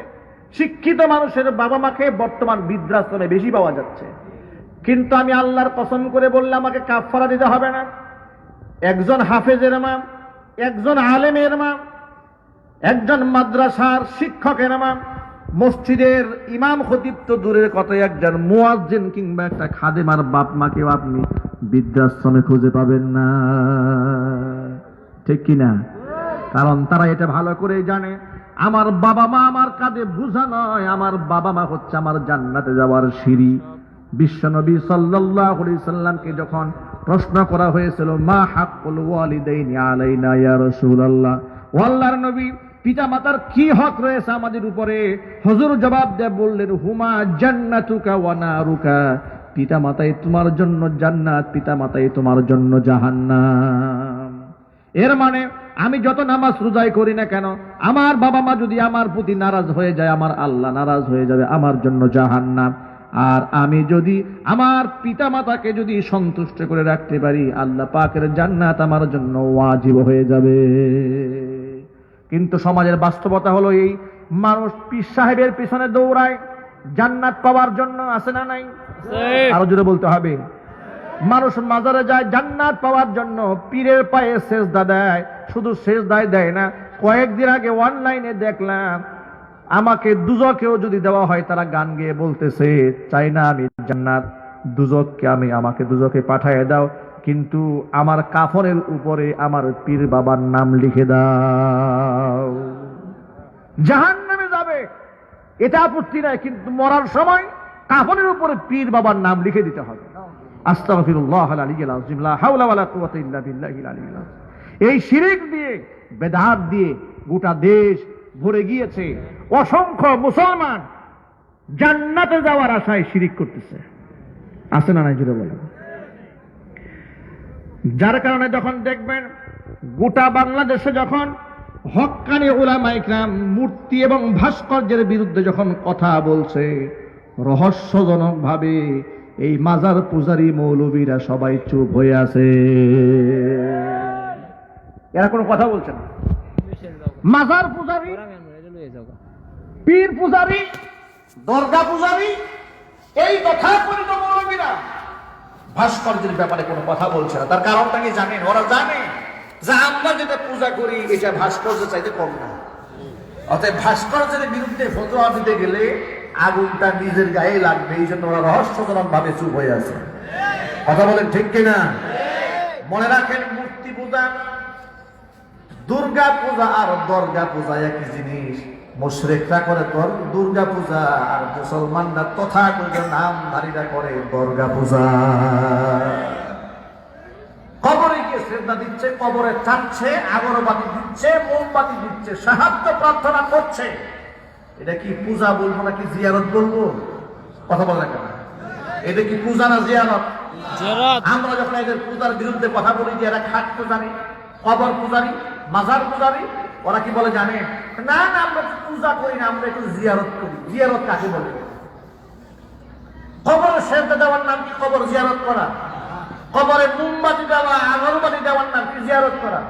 শিক্ষিত মানুষের বাবা মাকে বর্তমান বৃদ্ধাশ্রমে বেশি পাওয়া যাচ্ছে। কিন্তু আমি আল্লাহর কসম করে বললে আমাকে কাফারা দিতে হবে না। একজন হাফেজের মা, একজন আলেমের মা, একজন মাদ্রাসার শিক্ষকের মা, মসজিদের ইমাম খতিব তো দূরের কথা, একজন মুয়াজ্জিন কিংবা একটা খাদেমার বাপ মাকেও আপনি বৃদ্ধাশ্রমে খুঁজে পাবেন না, ঠিক কিনা? কারণ তারা এটা ভালো করে জানে, আমার বাবা মা আমার কাঁধে বোঝা নয়, আমার বাবা মা হচ্ছে আমার জান্নাতে যাওয়ার সিঁড়ি। বিশ্বনবী সাল্লাল্লাহু আলাইহি সাল্লামকে যখন প্রশ্ন করা হয়েছিল, মা হাক্কুল ওয়ালিদাইনি আলাইনা ইয়া রাসূলুল্লাহ, ও আল্লাহর নবী পিতা মাতার কি হক রয়েছে আমাদের উপরে? হুজুর জবাব দিয়ে বললেন, হুমা জান্নাতুকা ওয়া নারুকা, পিতা মাতাই তোমার জন্য জান্নাত, পিতা মাতাই তোমার জন্য জাহান্নাম। এর মানে আমি যত নামাজ রোজাই করি না কেন, আমার বাবা মা যদি আমার প্রতি নারাজ হয়ে যায়, আমার আল্লাহ নারাজ হয়ে যাবে, আমার জন্য জাহান্নাম। আর আমি যদি আমার পিতা মাতাকে যদি সন্তুষ্ট করে রাখতে পারি, আল্লাহ পাকের জান্নাত আমার জন্য ওয়াজিব হয়ে যাবে। কিন্তু সমাজের বাস্তবতা হলো এই, মানুষ পীর সাহেবের পিছনে দৌড়ায় জান্নাত পাওয়ার জন্য, আছে না নাই? আরো জোরে বলতে হবে। মানুষ মাজারে যায় জান্নাত পাওয়ার জন্য, পীরের পায়ে সেজদা দেয়। শুধু সেজদাই দেয় না, কয়েকদিন আগে অনলাইনে দেখলাম, আমাকে দুজকেও যদি দেওয়া হয়, তারা গান গেয়ে বলতেছে, চাই না আমি জান্নাত, দুজককে আমাকে দুজকে পাঠিয়ে দাও, কিন্তু আমার কাফনের উপরে আমার পীর বাবার নাম লিখে দাও। জাহান্নামে যাবে এটা আপত্তি নাই, কিন্তু মরার সময় কাফনের উপরে পীর বাবার নাম লিখে দিতে হবে। আস্তাগফিরুল্লাহ আল আলিয়্যিল আযীম, লা হাওলা ওয়ালা কুওয়াতা ইল্লা বিল্লাহিল আলিয়্যিল আযীম। এই শিরক দিয়ে, বেদাত দিয়ে গোটা দেশ ভরে গিয়েছে। অসংখ্য মুসলমান জান্নাতে যাওয়ার আশায় শিরক করতেছে, আছে না নাই জুড়ে বলেন? যার কারণে যখন দেখবেন গোটা বাংলাদেশে যখন হক্কানি উলামায়ে কিরাম মূর্তি এবং ভাস্কর্যের বিরুদ্ধে যখন কথা বলছে, রহস্যজনক ভাবে এই মাজার পূজারী মৌলবীরা সবাই চুপ হয়ে আছে, এরা কোনো কথা বলছে না। মাজার পূজারী, পীর পূজারী, দরগা পূজারী, এই তথাকথিত মৌলবীরা ভাস্কর্যের ব্যাপারে কোনো কথা বলছে না। তার কারণটা কি জানেন? ওরা জানে যে আমরা যেটা পূজা করি এটা ভাস্কর্য চাইতে কম না। অতএব ভাস্কর্যের বিরুদ্ধে ফতোয়া দিতে গেলে আগুনটা নিজের গায়ে লাগবে, এই জন্য ওরা রহস্যজনক ভাবে চুপ হয়ে আছে। কথা বলেন ঠিক কিনা? মনে রাখেন, মূর্তি পূজা, দুর্গা পূজা আর দরগা পূজা একই জিনিস। মুশরিকরা করে দুর্গা পূজা, আর মুসলমানরা তথাকথিত নামধারীরা করে দরগা পূজা। কবরে গিয়ে শ্রদ্ধা দিচ্ছে, কবরে চাচ্ছে, আগরবাতি দিচ্ছে, মোমবাতি দিচ্ছে, সাহায্য প্রার্থনা করছে। এটা কি পূজা বলবো নাকি জিয়ারত বলবো? কথা বলে কেন? এটা কি পূজা না জিয়ারত? আমরা যখন এদের পূজার বিরুদ্ধে কথা বলি যে এরা খাট পূজারি, কবর পূজারি, মাজার পূজারি, ওরা কি বলে জানে? না না, আমরা পূজা করি না, আমরা একটু জিয়ারত করি। জিয়ারত কাকে বলে? কবরে শ্রদ্ধা দেওয়ার নাম কি কবর জিয়ারত করা? কবরে মোমবাতি দেওয়া, আগরবাতি দেওয়ার নাম কি জিয়ারত করা?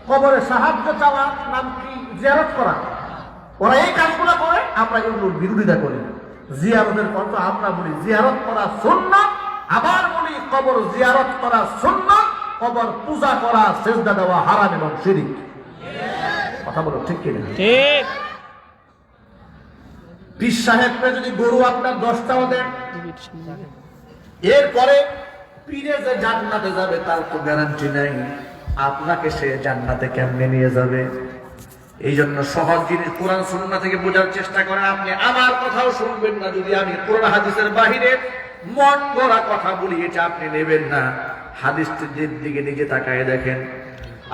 কবরে সাহায্য চাওয়ার নাম কি জিয়ারত করা? ওরা এই কাজগুলো করে, আমরা এগুলোর বিরোধিতা করি। জিয়ারতের পর তো আমরা বলি জিয়ারত করা সুন্নাত, আবার বলি কবর জিয়ারত করা সুন্নাত, কবর পূজা করা, সেজদা দেওয়া হারাম এবং শিরক। কথা বলো ঠিক কিনা? ঠিক। পীর সাহেবকে যদি গরু আপনার 10টাও দেন, এরপরে পীরে যে জান্নাতে যাবে তার তো গ্যারান্টি নাই, আপনাকে সে জান্নাতে কেমনে নিয়ে যাবে? এই জন্য সহজ জিনিস কোরআন সুন্নাহ থেকে বোঝার চেষ্টা করেন। আপনি আমার কথাও শুনবেন না যদি আমি কোরআন হাদিসের বাহিরে মন গড়া কথা বলি, এটা আপনি নেবেন না। হাদিসটির দিকে নিজে তাকায় দেখেন।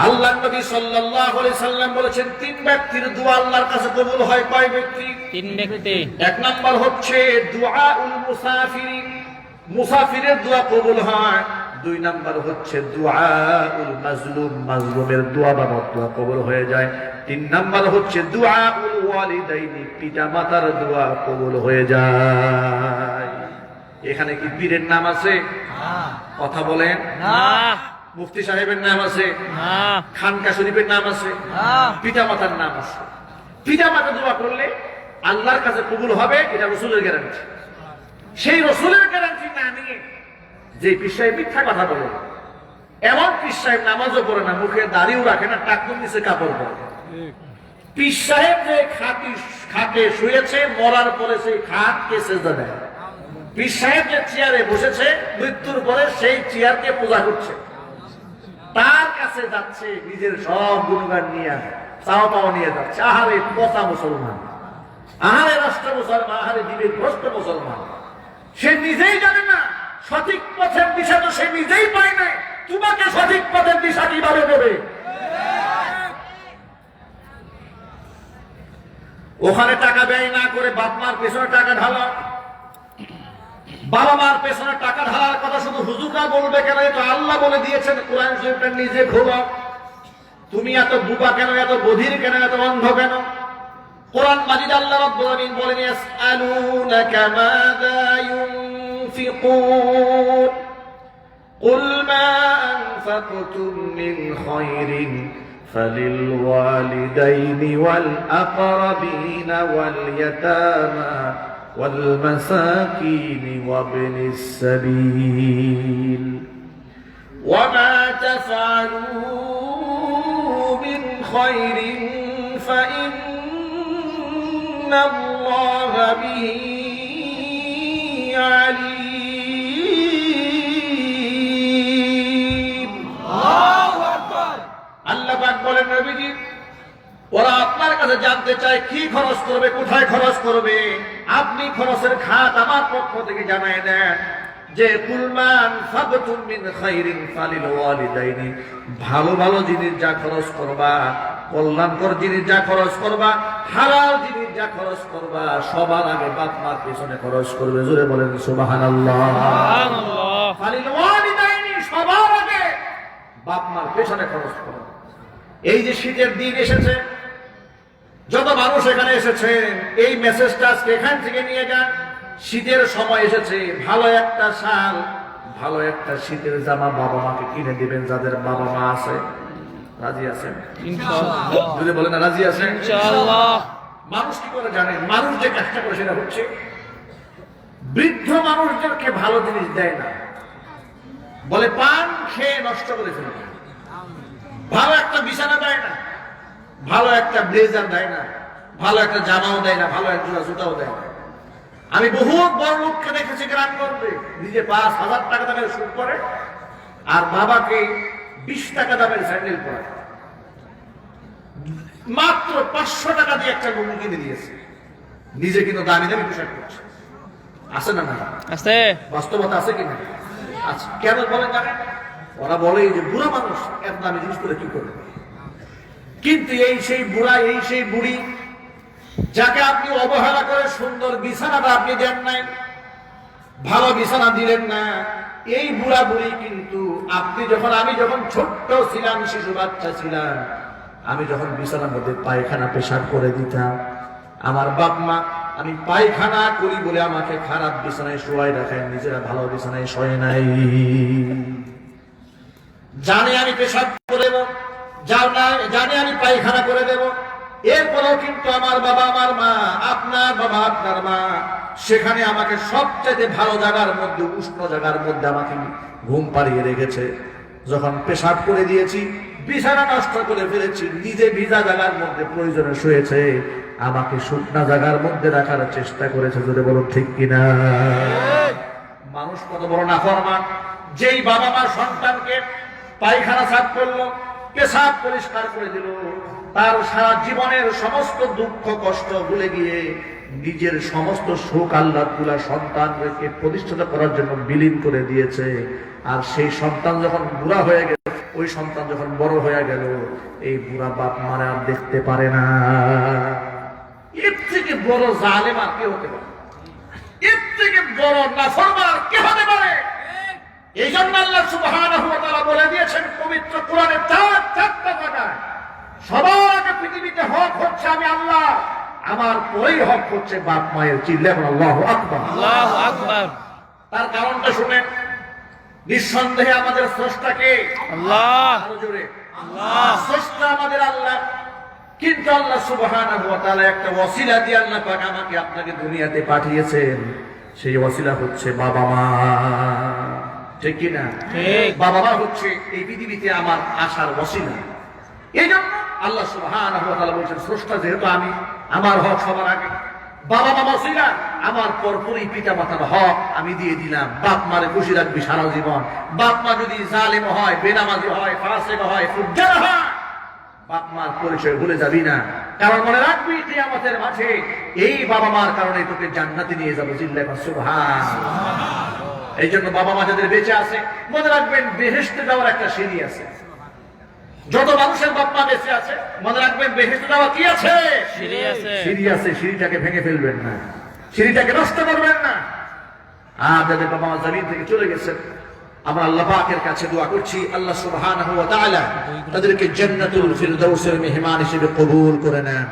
আল্লাহ নবী সাল্লাল্লাহু আলাইহি সাল্লাম বলেছেন, 3 ব্যক্তির দোয়া আল্লাহর কাছে কবুল হয়। কয় ব্যক্তি? 3 ব্যক্তি। 1 নাম্বার হচ্ছে দুআউল মুসাফির, মুসাফিরের দোয়া কবুল হয়। 2 নাম্বার হচ্ছে দুআউল মাজলুম, মাজলুমের দোয়া বা দোয়া কবুল হয়ে যায়। 3 নাম্বার হচ্ছে দুআউল ওয়ালিদাইনি, পিতা মাতার দোয়া কবুল হয়ে যায়। এখানে কি পীরের নাম আছে? কথা বলেন না। মুফতি সাহেবের নাম আছে? না। খানকা শরীফের নাম আছে? পিতা মাতার নাম আছে। পিতা মাতা দোয়া করলে আল্লাহর কাছে কবুল হবে, এটা রাসূলের গ্যারান্টি। সেই রাসূলের গ্যারান্টি না নিয়ে যে পীর সাহেব মিথ্যা কথা বলে, এমন পীর সাহেব নামাজও পড়ে না, মুখে দাড়িও রাখে না, টাকনুর নিচে কাপড় পরে। পীর সাহেব যে খাটে শুয়েছে, মরার পরে সেই খাটকে সেজদা দেয়। পীর সাহেব যে চেয়ারে বসেছে, মৃত্যুর পরে সেই চেয়ারকে পূজা করছে। তার কাছে যাচ্ছে নিজের সব গুণগান নিয়ে, চাওয়া পাওয়া নিয়ে যাচ্ছে। আহারে পচা মুসলমান, আহারে রাষ্ট্র মুসলমান, আহারে দিবের ভ্রষ্ট মুসলমান। সে নিজেই জানে না সঠিক পথের দিশা, তো সে নিজেই পায় নাই, তোমাকে সঠিক পথের দিশা কিভাবে দেবে? ওখানে টাকা ব্যয় না করে বাপ মার পেছনে টাকা ঢালা, বাবা মার পেছনে টাকা ঢালার কথা শুধু হুজুররা বলবে কেন? এটা আল্লাহ বলে দিয়েছেন কোরআন শরীফটা নিজে খোলো। তুমি এত বুবা কেন, এত বধির কেন, এত অন্ধ কেন? কোরআন মাজিদ আল্লাহ রাব্বুল আলামিন বলেন ইয়াসআলুনাকা মাযা ইউনফিকুন কুল মা আনফাকতুম মিন খায়রিন فللوالدين والأقربين واليتامى والمساكين وابن السبيل وما تفعلوا من خير فإن الله به عليم. আল্লাহ পাক বলেন নবীজি, ওরা আপনার কাছে জানতে চায় কি খরচ করবে, কোথায় খরচ করবে। আপনি খরচের খাত আমার পক্ষ থেকে জানায় দেন যে কুলমান ফাবতুম মিন খাইরিন ফালিল ওয়ালিদাইনি, ভালো ভালো জিনিস যা খরচ করবা, কল্যাণকর জিনিস যা খরচ করবা, হালাল জিনিস যা খরচ করবা, সবার আগে বাপ মার পেছনে খরচ করবে। জোরে বলেন সুবহানাল্লাহ। সুবহানাল্লাহ। ফালিল ওয়ালিদাইনি, সবার আগে বাপ মার পেছনে খরচ করবে। এই যে শীতের দিন এসেছে, যত মানুষ এখানে এসেছে, এই মেসেজটা আজকে এখান থেকে নিয়ে যান। শীতের সময় এসেছে, ভালো একটা শাল, ভালো একটা শীতের জামা বাবা মাকে কিনে দিবেন যাদের বাবা মা আছে। রাজি আছেন ইনশাআল্লাহ? যদি বলেন রাজি আছেন ইনশাআল্লাহ। মানুষ কি করে জানেন? মানুষ যে কাজটা করে সেটা হচ্ছে বৃদ্ধ মানুষদেরকে ভালো জিনিস দেয় না, বলে পান খেয়ে নষ্ট করে ফেলবে। ভালো একটা বিছানা দেয় না, ভালো একটা ব্লেজার দেয় না, ভালো একটা জামাও দেয় না, ভালো এক জোড়া জুতাও দেয় না। আমি বহুত বড় লোককে দেখেছি গ্রাম করবে, নিজে ৫,০০০ টাকা দামের শুট করে আর বাবাকে ২০ টাকা দামের স্যান্ডেল পরে, মাত্র ৫০০ টাকা দিয়ে একটা লুঙ্গি কিনে দিয়েছে, নিজে কিন্তু দামি দামি পোশাক করছে। আছে না? না আছে। বাস্তবতা আছে কিনা? আচ্ছা, কেন বলেন জানেন? ওরা বলে যে বুড়া মানুষ এত দামি জিনিস করে কি করবে। কিন্তু এই সেই বুড়া, এই সেই বুড়ি যাকে আপনি অবহেলা করে সুন্দর বিছানাটা আপনি দেন নাই, ভালো বিছানা দিলেন না, এই বুড়া বুড়ি কিন্তু আপনি যখন, আমি যখন ছোট্ট ছিলাম, শিশু বাচ্চা ছিলাম, আমি যখন বিছানার মধ্যে পায়খানা পেশাব করে দিতাম, আমার বাপ মা আমি পায়খানা করি বলে আমাকে খারাপ বিছানায় শোয়াই রাখেন, নিজেরা ভালো বিছানায় শোয় নাই। জানে আমি পেশাব করে দেব, জানে আমি পায়খানা করে দেব, এরপরেও কিন্তু আমার বাবা, আমার মা, আপনার বাবা, আপনার মা সেখানে আমাকে সবচেয়ে ভালো জায়গার মধ্যে, উষ্ণ জায়গার মধ্যে আমাকে ঘুম পাড়িয়ে রেখেছে। যখন পেশাব করে দিয়েছি, বিছানা নষ্ট করে ফেলেছি, নিজে ভিজা জায়গার মধ্যে প্রয়োজনে শুয়েছে, আমাকে শুকনা জায়গার মধ্যে রাখার চেষ্টা করেছে। যদি বলুন ঠিক কিনা? মানুষ কত বড় নাফরমান, যেই বাবা মা সন্তানকে পায়খানা সাফ করলো, পেশাব পরিষ্কার করে দিল, তার সারা জীবনের সমস্ত দুঃখ কষ্ট ভুলে গিয়ে নিজের সমস্ত সুখ আহ্লাদগুলা সন্তানকে প্রতিষ্ঠিত করার জন্য বিলীন করে দিয়েছে। আর সেই সন্তান যখন বুড়া হয়ে গেল, ওই সন্তান যখন বড় হয়ে গেল, এই বুড়া বাপ মারা আর দেখতে পারে না। এর থেকে বড় জালেম আর কে হতে পারে? এর থেকে বড় নাফরমান আর কে হতে পারে? এই জন্য আল্লাহ সুবহানাহু ওয়া তাআলা বলে দিয়েছেন পবিত্র কোরআনে, চারটা জায়গায় সবার আগে পৃথিবীতে হক হচ্ছে আমি আল্লাহ, আমার পরেই হক হচ্ছে বাপ মায়ের। চিল্লায় বলেন আল্লাহু আকবার। আল্লাহু আকবার। তার কারণটা শুনেন, নিঃসন্দেহে আমাদের স্রষ্টাকে আল্লাহ। আরো জোরে, আল্লাহ। স্রষ্টা আমাদের আল্লাহ। কিন্তু আল্লাহ সুবহানাহু ওয়া তাআলা একটা ওসিলা দিয়ে আল্লাহ পাক আমাকে আপনাকে দুনিয়াতে পাঠিয়েছেন। সেই ওসিলা হচ্ছে বাবা মা। ঠিক কি না? ঠিক। বাবা মা হচ্ছে এই পৃথিবীতে আমার আসার ওসিলা। এই জন্য আল্লাহ সুবহানাহু ওয়া তাআলা বলেছেন, স্রষ্টা যেহেতু আমি, আমার হক সবার আগে। বাবা মা ওসিলা, আমার পরপরই পিতা মাতার হক আমি দিয়ে দিলাম। বাপ মারে খুশি রাখবি সারা জীবন। বাপ মা যদি জালেম হয়, বেনামাজি হয়, ফাসিক হয়, ফুজ্জার হয়, বাপ মার পরিচয় ভুলে যাবি না। কারণ মনে রাখবি কিয়ামতের মাঠে এই বাবা মার কারণে তোকে জান্নাতে নিয়ে যাবো। চিল্লায় সুবহানাল্লাহ। এই জন্য বাবা মা যাদের বেঁচে আছে, মনে রাখবেন বেহেশতে যাওয়ার একটা সিঁড়ি আছে। যত মানুষের বাপ মা বেঁচে আছে মনে রাখবেন বেহেশতে যাওয়া কি আছে? সিঁড়ি আছে। সিঁড়ি আছে, সিঁড়িটাকে ভেঙে ফেলবেন না, সিঁড়িটাকে নষ্ট করবেন না। আর যাদের বাবা মা জমিন থেকে চলে গেছেন, আমরা আল্লাহ পাকের কাছে দোয়া করছি আল্লাহ সুবহানাহু ওয়া তাআলা তাদেরকে জান্নাতুল ফিরদাউসের মেহমান হিসেবে কবুল করে নেন।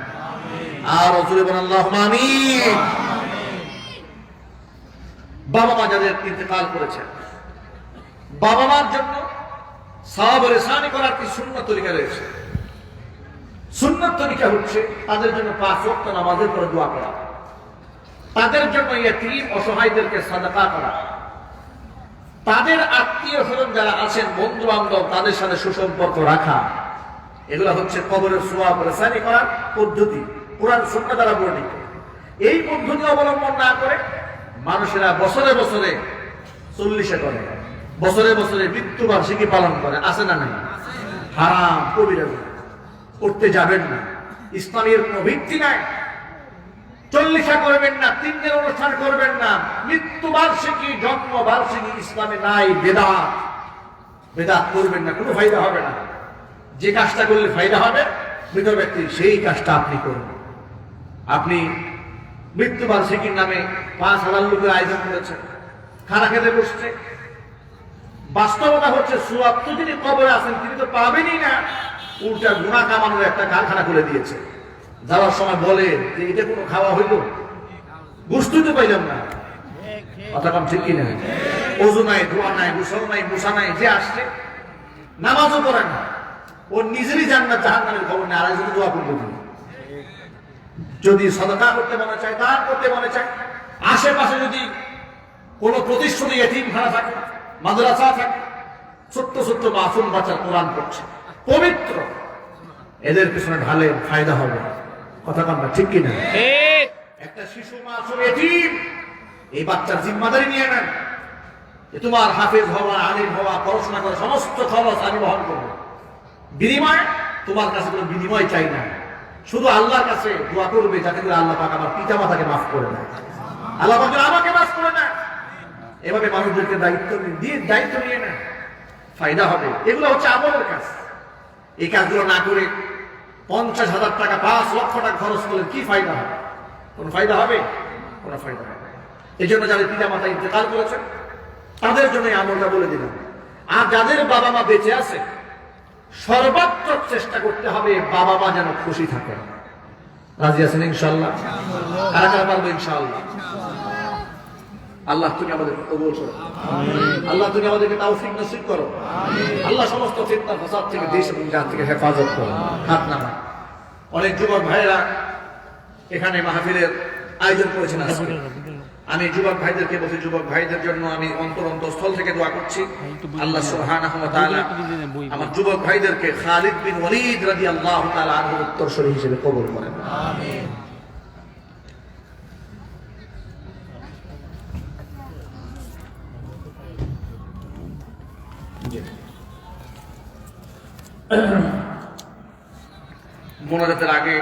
আর জোরে বলেন আল্লাহুম্মা আমিন। বাবা মা যাদের ইন্তেকাল করেছেন, বাবা মার জন্য সাওয়াবের ইহসানি করার কি সুন্নাত তরিকা রয়েছে। সুন্নাত তরিকা হচ্ছে তাদের জন্য 5 ওয়াক্ত নামাজের পরে দোয়া করা, তাদের জন্য ইয়তীম অসহায়দেরকে সাদাকা করা, তাদের আত্মীয় স্বজন যারা আছেন বন্ধু বান্ধব তাদের সাথে সুসম্পর্ক রাখা, এগুলো হচ্ছে কবরের সওয়াব ইহসানি করার পদ্ধতি, কোরআন সুন্নাহ দ্বারা বর্ণিত। এই পদ্ধতি অবলম্বন না করে মানুষেরা বছরে বছরে 40 করে, বছরে বছরে মৃত্যুবার্ষিকী পালন করে, আছে না নাই? হারাম, কবিরা গুনাহ, করতে যাবেন না। ইসলামের কোনো ভিত্তি নাই। 40 করবেন না, 3 দিন অনুষ্ঠান করবেন না, মৃত্যুবার্ষিকী জন্মবার্ষিকী ইসলামে নাই, বেদাত। বেদাত করবেন না, কোনো ফায়দা হবে না। যে কাজটা করলে ফায়দা হবে মৃত ব্যক্তি, সেই কাজটা আপনি করবেন। আপনি মৃত্যুবার্ষিকীর নামে 5,000 লোকের আয়োজন করেছেন, খানা খেতে বসছে। বাস্তবতা হচ্ছে সওয়াব তো যিনি কবরে আছেন তিনি তো পাবেনই না, উল্টা গুনাহ কামানোর একটা কারখানা খুলে দিয়েছে। যাওয়ার সময় বলে যে এটা কোনো খাওয়া হইল, গোশতই তো পাইলাম না। কথা কম ঠিক কিনা? ওযু নাই, দোয়া নাই, গোসল নাই, মুসা নাই, যে আসছে নামাজও পড়ে না, ওর নিজেরই জান্নাত জাহান্নামের খবর নেই, আরেকজন দোয়া করবে। যদি সাদাকা করতে মনে চায়, দান করতে মনে চায়, আশেপাশে যদি কোন প্রতিষ্ঠিত ইতিমখানা থাকে, মাদ্রাসা থাকে, ছোট্ট ছোট্ট মাসুম বাচ্চা কোরআন পড়ছে, পবিত্র, এদের পিছনে ঢালে ফায়দা হবে। কথা কন না ঠিক কিনা? ঠিক। একটা শিশু মাসুম ইতিম, এই বাচ্চার জিম্মাদারি নিয়ে নেন যে তোমার হাফেজ হওয়া, আলিম হওয়া, পড়াশোনা করা সমস্ত খরচ আমি বহন করবো। বিনিময় তোমার কাছে কোনো বিনিময় চাই না, শুধু আল্লাহর কাছে দোয়া করবে যাতে করে আল্লাহ পাক আমার পিতা মাতাকে মাফ করে দেয়, আল্লাহ পাক আমাকে মাফ করে দেয়। এভাবে মানুষদেরকে দায়িত্ব নিয়ে নেয়, ফায়দা হবে। এগুলো হচ্ছে আমলের কাজ। এই কাজগুলো না করে 50,000 টাকা 5 লক্ষ টাকা খরচ করলে কি ফায়দা হবে? কোনো ফায়দা হবে? কোনো ফায়দা হবে। এই জন্য যাদের পিতা মাতা ইন্তেকাল করেছেন তাদের জন্য এই আমলটা বলে দিলাম। আর যাদের বাবা মা বেঁচে আছে সর্বাত্মক চেষ্টা করতে হবে বাবা মা যেন খুশি থাকে। রাজি আছেন ইনশাআল্লাহ? কারা কারা পারবো ইনশাআল্লাহ? আল্লাহ তুমি আমাদেরকে কবুল করো, আল্লাহ তুমি আমাদেরকে তৌফিক নসিব করো, আল্লাহ সমস্ত ফিতনা ফাসাদ থেকে দেশ এবং জাত থেকে হেফাজত করো। হাত নামা। অনেক যুবক ভাইরা এখানে মাহফিলের আয়োজন করেছেন আজকে। আমি যুবক ভাইদেরকে বলছি, যুবক ভাইদের জন্য আমি অন্তরস্থল থেকে দোয়া করছি আল্লাহ সুবহানাহু ওয়া তাআলা আমার যুবক ভাইদেরকে খালিদ বিন ওয়ালিদ রাদিয়াল্লাহু তাআলা আনহুর উত্তরসূরি হিসেবে কবুল করেন। আমিন। মোনাজাতের আগে